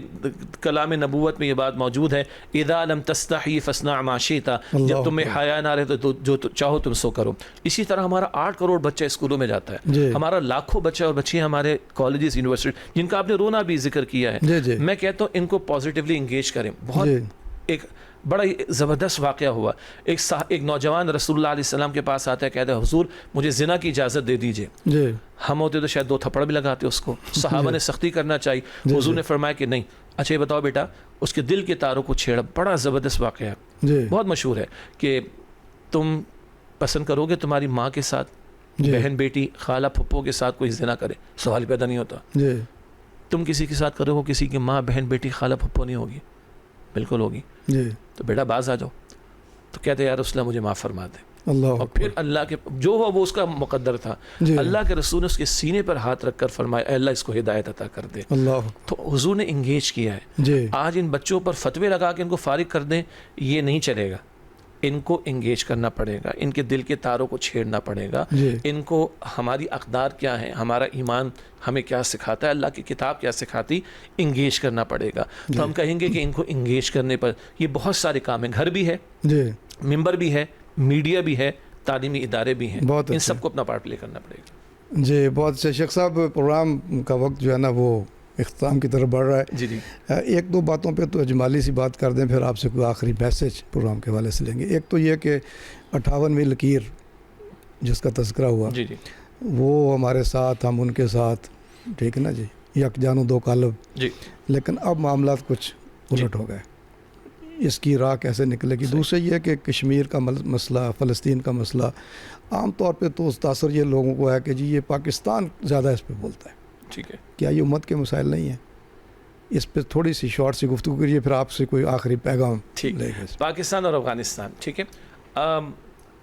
کلام نبوت میں یہ بات موجود ہے، اذا لم تستحی فاصنع ما شئت، جب تمہیں حیا نہ رہے تو جو چاہو تم سو کرو. اسی طرح ہمارا 8 کروڑ بچہ اسکولوں میں جاتا ہے. ہمارا لاکھوں بچہ اور بچیاں ہمارے کالجز، یونیورسٹی، جن کا آپ نے رونا بھی ذکر کیا ہے. میں کہتا ہوں ان کو پازیٹیولی انگیج کریں. بہت ایک بڑا زبردست واقعہ ہوا. ایک نوجوان رسول اللہ علیہ السلام کے پاس آتا ہے، کہتا ہے حضور مجھے زنا کی اجازت دے دیجئے. ہم ہوتے تو شاید 2 تھپڑ بھی لگاتے اس کو. صحابہ نے سختی کرنا چاہیے. حضور نے فرمایا کہ نہیں. اچھا یہ بتاؤ بیٹا، اس کے دل کے تاروں کو چھیڑا. بڑا زبردست واقعہ ہے، بہت مشہور ہے کہ تم پسند کرو گے تمہاری ماں کے ساتھ بہن بیٹی خالہ پھپھو کے ساتھ کوئی زنا کرے سوال پیدا نہیں ہوتا.
جی
تم کسی کے ساتھ کرو گے کسی کی ماں بہن بیٹی خالہ پھپھو نہیں ہوگی؟ بالکل ہوگی.
جی
تو بیٹا باز آ جاؤ. تو کہتے یا رسول اللہ مجھے معاف فرما دے.
اللہ
اور پھر اللہ کے جو ہوا وہ اس کا مقدر تھا.
جی
اللہ کے رسول نے اس کے سینے پر ہاتھ رکھ کر فرمایا اے اللہ اس کو ہدایت عطا کر دے.
اللہ
تو حضور نے انگیج کیا ہے.
جی
آج ان بچوں پر فتوے لگا کے ان کو فارغ کر دیں یہ نہیں چلے گا. ان کو انگیج کرنا پڑے گا, ان کے دل کے تاروں کو چھیڑنا پڑے گا.
جی
ان کو ہماری اقدار کیا ہیں, ہمارا ایمان ہمیں کیا سکھاتا ہے, اللہ کی کتاب کیا سکھاتی, انگیج کرنا پڑے گا. تو ہم کہیں گے کہ ان کو انگیج کرنے پر یہ بہت سارے کام ہیں. گھر بھی ہے,
جی
ممبر بھی ہے, میڈیا بھی ہے, تعلیمی ادارے بھی ہیں.
بہت
ان
اچھا.
سب کو اپنا پارٹ پلے کرنا پڑے گا.
جی بہت اچھا. شیخ صاحب پروگرام کا وقت جو ہے نا وہ اختتام کی طرف بڑھ رہا ہے.
جی جی
ایک دو باتوں پہ تو اجمالی سی بات کر دیں, پھر آپ سے کوئی آخری میسج پروگرام کے حوالے سے لیں گے. ایک تو یہ کہ 58ویں لکیر جس کا تذکرہ ہوا
جی جی
وہ ہمارے ساتھ, ہم ان کے ساتھ, ٹھیک ہے نا جی, یک جانو دو قالب.
جی
لیکن اب معاملات کچھ الٹ ہو گئے. اس کی راہ کیسے نکلے گی؟ دوسرے یہ کہ کشمیر کا مسئلہ, فلسطین کا مسئلہ, عام طور پہ تو تاثر یہ لوگوں کو ہے کہ جی یہ پاکستان زیادہ اس پہ بولتا ہے.
ٹھیک ہے.
کیا یہ امت کے مسائل نہیں ہیں؟ اس پہ تھوڑی سی شارٹ سی گفتگو کریے, پھر آپ سے کوئی آخری پیغام
ٹھیک.
لے گا.
پاکستان اور افغانستان, ٹھیک ہے.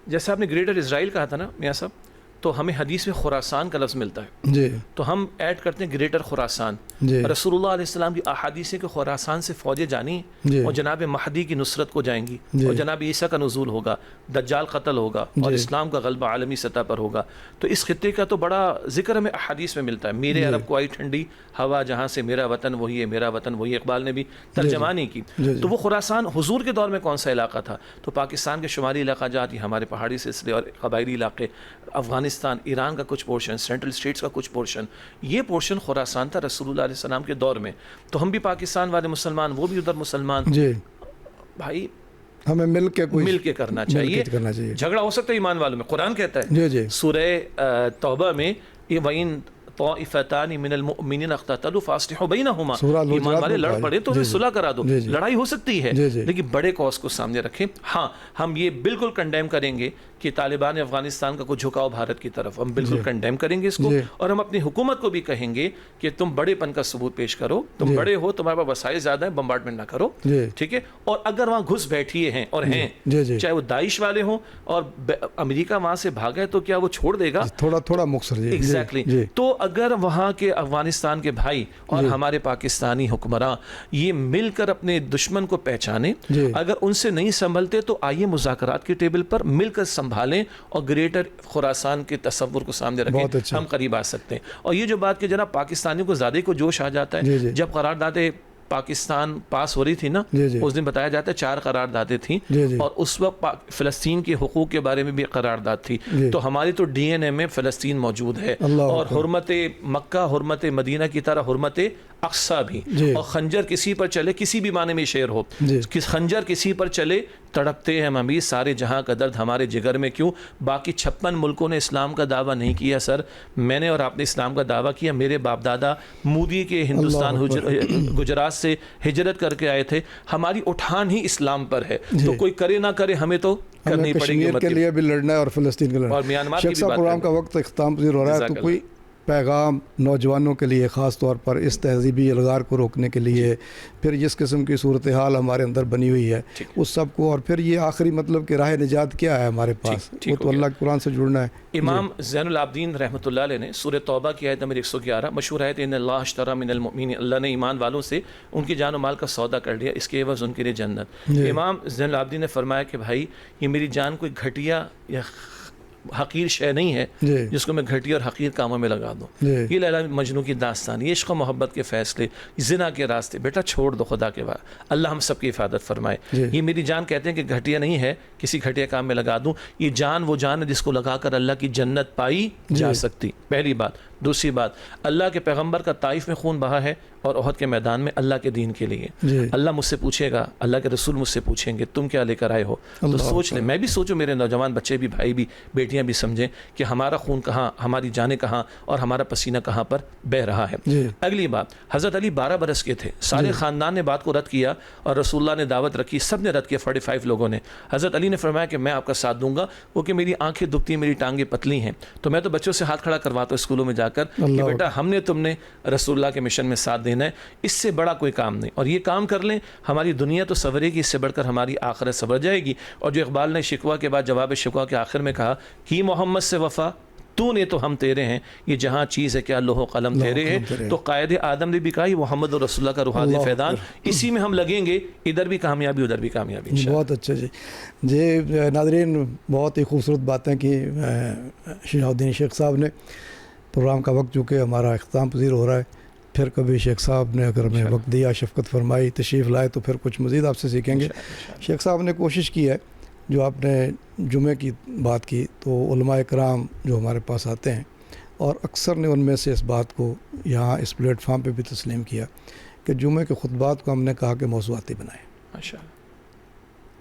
جیسے آپ نے گریٹر اسرائیل کہا تھا نا میاں صاحب, تو ہمیں حدیث میں خراسان کا لفظ ملتا ہے.
جی
تو ہم ایڈ کرتے ہیں گریٹر خراسان.
جی
رسول اللہ علیہ السلام کی احادیث ہے کہ خراسان سے فوجیں جانی
جی
اور جناب مہدی کی نصرت کو جائیں گی,
جی.
اور جناب عیسیٰ کا نزول ہوگا, دجال قتل ہوگا, اور
جی.
اسلام کا غلبہ عالمی سطح پر ہوگا. تو اس خطے کا تو بڑا ذکر ہمیں احادیث میں ملتا ہے. میرے
جی.
عرب کو آئی ٹھنڈی ہوا جہاں سے میرا وطن وہی ہے, میرا وطن وہی. اقبال نے بھی ترجمہ نہیں کی.
جی. جی.
تو وہ خراسان حضور کے دور میں کون سا علاقہ تھا؟ تو پاکستان کے شمالی علاقہ جات, یہ ہمارے پہاڑی سلسلے اور قبائلی علاقے, افغانستان, ایران کا کچھ پورشن, سینٹرل اسٹیٹس کا کچھ پورشن, یہ پورشن خراسان تھا رسول اللہ علیہ السلام کے دور میں. تو ہم بھی پاکستان والے مسلمان, وہ بھی ادھر مسلمان.
جی
بھائی
ہمیں مل کے
کرنا چاہیے. جھگڑا ہو سکتا ہے ایمان والوں میں, قرآن کہتا ہے.
جی جی
سورہ توبہ میں وَإِن طائفتان من المؤمنین اقتتلوا فاصلحوا بینہما, ایمان والے لڑ پڑے تو انہیں صلح کرا دو. لڑائی ہو سکتی ہے لیکن بڑے کوس کو سامنے رکھیں. ہاں ہم یہ بالکل کنڈیم کریں گے کہ طالبان افغانستان کا کوئی جھکاؤ بھارت کی طرف, ہم بالکل کنڈیم کریں گے اس کو. اور ہم اپنی حکومت کو بھی کہیں گے کہ تم بڑے پن کا ثبوت پیش کرو, تم بڑے ہو, تمہارے پاس وسائل زیادہ ہیں, بمبارڈمنٹ نہ کرو. ٹھیک ہے. اور اگر وہاں گھس بیٹھیے ہیں اور ہیں, چاہے وہ داعش والے ہوں, اور امریکہ وہاں سے بھاگے, تو کیا وہ چھوڑ دے گا؟
تھوڑا مختصر.
ایگزیکٹلی. تو اگر وہاں کے افغانستان کے بھائی اور ہمارے پاکستانی حکمراں یہ مل کر اپنے دشمن کو پہچانے, اگر ان سے نہیں سنبھلتے تو آئیے مذاکرات کے ٹیبل پر مل کر سنبھالیں اور گریٹر خراسان کے تصور کو سامنے رکھیں, ہم قریب آ سکتے ہیں. اور یہ جو بات کہ جناب پاکستانیوں کو زیادہ کو جوش آ جاتا ہے, جب قراردادیں پاکستان پاس ہو رہی تھی نا, اس دن بتایا جاتا ہے 4 قراردادیں تھیں, اور اس وقت فلسطین کے حقوق کے بارے میں بھی قرارداد تھی. تو ہماری تو ڈی این اے میں فلسطین موجود ہے, اور حرمت مکہ, حرمت مدینہ کی طرح حرمت اقصیٰ بھی. اور خنجر کسی پر چلے, کسی بھی معنی میں شعر ہو, خنجر کسی پر چلے تڑپتے ہیں ہم بھی, سارے جہاں کا درد ہمارے جگر میں کیوں. باقی 56 ملکوں نے اسلام کا دعویٰ نہیں کیا سر, میں نے اور آپ نے اسلام کا دعویٰ کیا. میرے باپ دادا مودی کے ہندوستان گجرات سے ہجرت کر کے آئے تھے, ہماری اٹھان ہی اسلام پر ہے. تو کوئی کرے نہ کرے, ہمیں تو کرنی پڑے گی.
کشمیر کے لیے بھی لڑنا ہے اور فلسطین کے لڑنا.
اور میانمار کی بھی بات
پروگرام کا وقت اختتام پذیر ہو رہا ہے, تو کوئی پیغام نوجوانوں کے لیے, خاص طور پر اس تہذیبی الغار کو روکنے کے لیے, پھر جس قسم کی صورتحال ہمارے اندر بنی ہوئی ہے اس سب کو, اور پھر یہ آخری مطلب کہ راہ نجات کیا ہے ہمارے پاس, وہ تو اللہ کے قرآن سے جڑنا ہے.
امام زین العابدین رحمۃ اللہ علیہ نے سورہ توبہ کی آیت نمبر 111, مشہور آیت ان اللہ اشتری من المؤمنین, اللہ نے ایمان والوں سے ان کی جان و مال کا سودا کر لیا, اس کے عوض ان کے لیے جنت. امام زین العابدین نے فرمایا کہ بھائی یہ میری جان کوئی گھٹیا یا حقیر شے نہیں ہے جس کو میں گھٹیا اور حقیر کاموں میں لگا دوں. یہ لیلا مجنوں کی داستان, یہ عشق و محبت کے فیصلے, زنا کے راستے, بیٹا چھوڑ دو خدا کے بعد, اللہ ہم سب کی حفاظت فرمائے. یہ میری جان کہتے ہیں کہ گھٹیا نہیں ہے, کسی گھٹیا کام میں لگا دوں. یہ جان وہ جان ہے جس کو لگا کر اللہ کی جنت پائی جا سکتی, پہلی بات. دوسری بات, اللہ کے پیغمبر کا طائف میں خون بہا ہے اور احد کے میدان میں اللہ کے دین کے لیے.
جی
اللہ مجھ سے پوچھے گا, اللہ کے رسول مجھ سے پوچھیں گے تم کیا لے کر آئے ہو. تو
اللہ
سوچ لیں, میں بھی سوچوں, میرے نوجوان بچے بھی, بھائی بھی, بیٹیاں بھی سمجھیں کہ ہمارا خون کہاں, ہماری جانیں کہاں اور ہمارا پسینہ کہاں پر بہ رہا ہے.
جی
اگلی بات, حضرت علی 12 برس کے تھے, سارے خاندان نے بات کو رد کیا اور رسول اللہ نے دعوت رکھی, سب نے رد کیا, 45 لوگوں نے. حضرت علی نے فرمایا کہ میں آپ کا ساتھ دوں گا, وہ کہ میری آنکھیں دکھتی ہیں, میری ٹانگیں پتلی ہیں, تو میں تو بچوں سے ہاتھ کھڑا کرواتا ہوں اسکولوں میں جا کر کہ بیٹا ہم نے تم نے رسول اللہ کے مشن میں ساتھ دینا ہے, اس سے بڑا کوئی کام نہیں, اور یہ کام کر لیں ہماری دنیا تو سنورے گی, اس سے بڑھ کر ہماری آخرت سنور جائے گی. اور جو اقبال نے شکوہ کے بعد جواب شکوہ کے آخر میں کہا کہ محمد سے وفا تو نے تو ہم تیرے ہیں, یہ جہاں چیز ہے کیا لوح و قلم تیرے ہیں. تو قائد آدم نے بھی کہا یہ محمد اور رسول اللہ کا روحانی فیضان, اسی میں ہم لگیں گے, ادھر بھی کامیابی ادھر بھی کامیابی انشاءاللہ.
بہت اچھا جی. جی ناظرین, بہت ہی خوبصورت باتیں کی شہاب الدین شیخ صاحب نے. پروگرام کا وقت چونکہ ہمارا اختتام پذیر ہو رہا ہے, پھر کبھی شیخ صاحب نے اگر ہمیں وقت دیا, شفقت فرمائی, تشریف لائے تو پھر کچھ مزید آپ سے سیکھیں گے. شیخ صاحب نے کوشش کی ہے, جو آپ نے جمعے کی بات کی, تو علماء کرام جو ہمارے پاس آتے ہیں, اور اکثر نے ان میں سے اس بات کو یہاں اس پلیٹ فارم پہ بھی تسلیم کیا کہ جمعے کے خطبات کو ہم نے کہا کہ موضوعاتی بنائیں,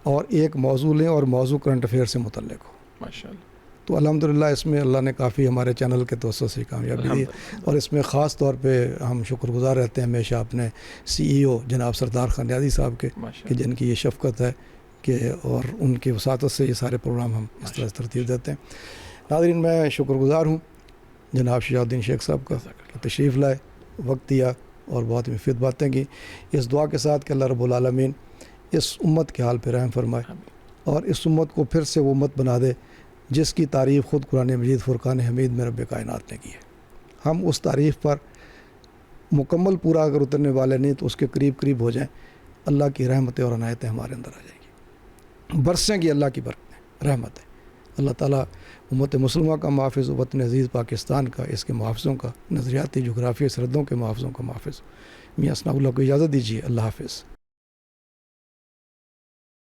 اور ایک موضوع لیں اور موضوع کرنٹ افیئر سے متعلق ہو.
ماشاءاللہ.
تو الحمدللہ اس میں اللہ نے کافی ہمارے چینل کے توسط سے کامیابی دی, اور اس میں خاص طور پہ ہم شکر گزار رہتے ہیں ہمیشہ اپنے CEO جناب سردار خان نیازی صاحب کے, کہ جن کی یہ شفقت ہے کہ اور ان کی وساطت سے یہ سارے پروگرام ہم اس طرح ترتیب دیتے ہیں. ناظرین, میں شکر گزار ہوں جناب شہاب الدین شیخ صاحب کا کہ تشریف لائے, وقت دیا اور بہت مفید باتیں کی, اس دعا کے ساتھ کہ اللہ رب العالمین اس امت کے حال پہ رحم فرمائے اور اس امت کو پھر سے وہ امت بنا دے جس کی تعریف خود قرآن مجید فرقان حمید میں رب کائنات نے کی ہے. ہم اس تعریف پر مکمل پورا اگر اترنے والے نہیں تو اس کے قریب قریب ہو جائیں, اللہ کی رحمتیں اور عنایتیں ہمارے اندر آ جائیں گی, برسیں گی اللہ کی برکتیں, رحمتیں. اللہ تعالیٰ امت مسلمہ کا محافظ, وطن عزیز پاکستان کا, اس کے محافظوں کا, نظریاتی جغرافیہ سرحدوں کے محافظوں کا محافظ. میاں ثناء اللہ کو اجازت دیجیے. اللہ حافظ.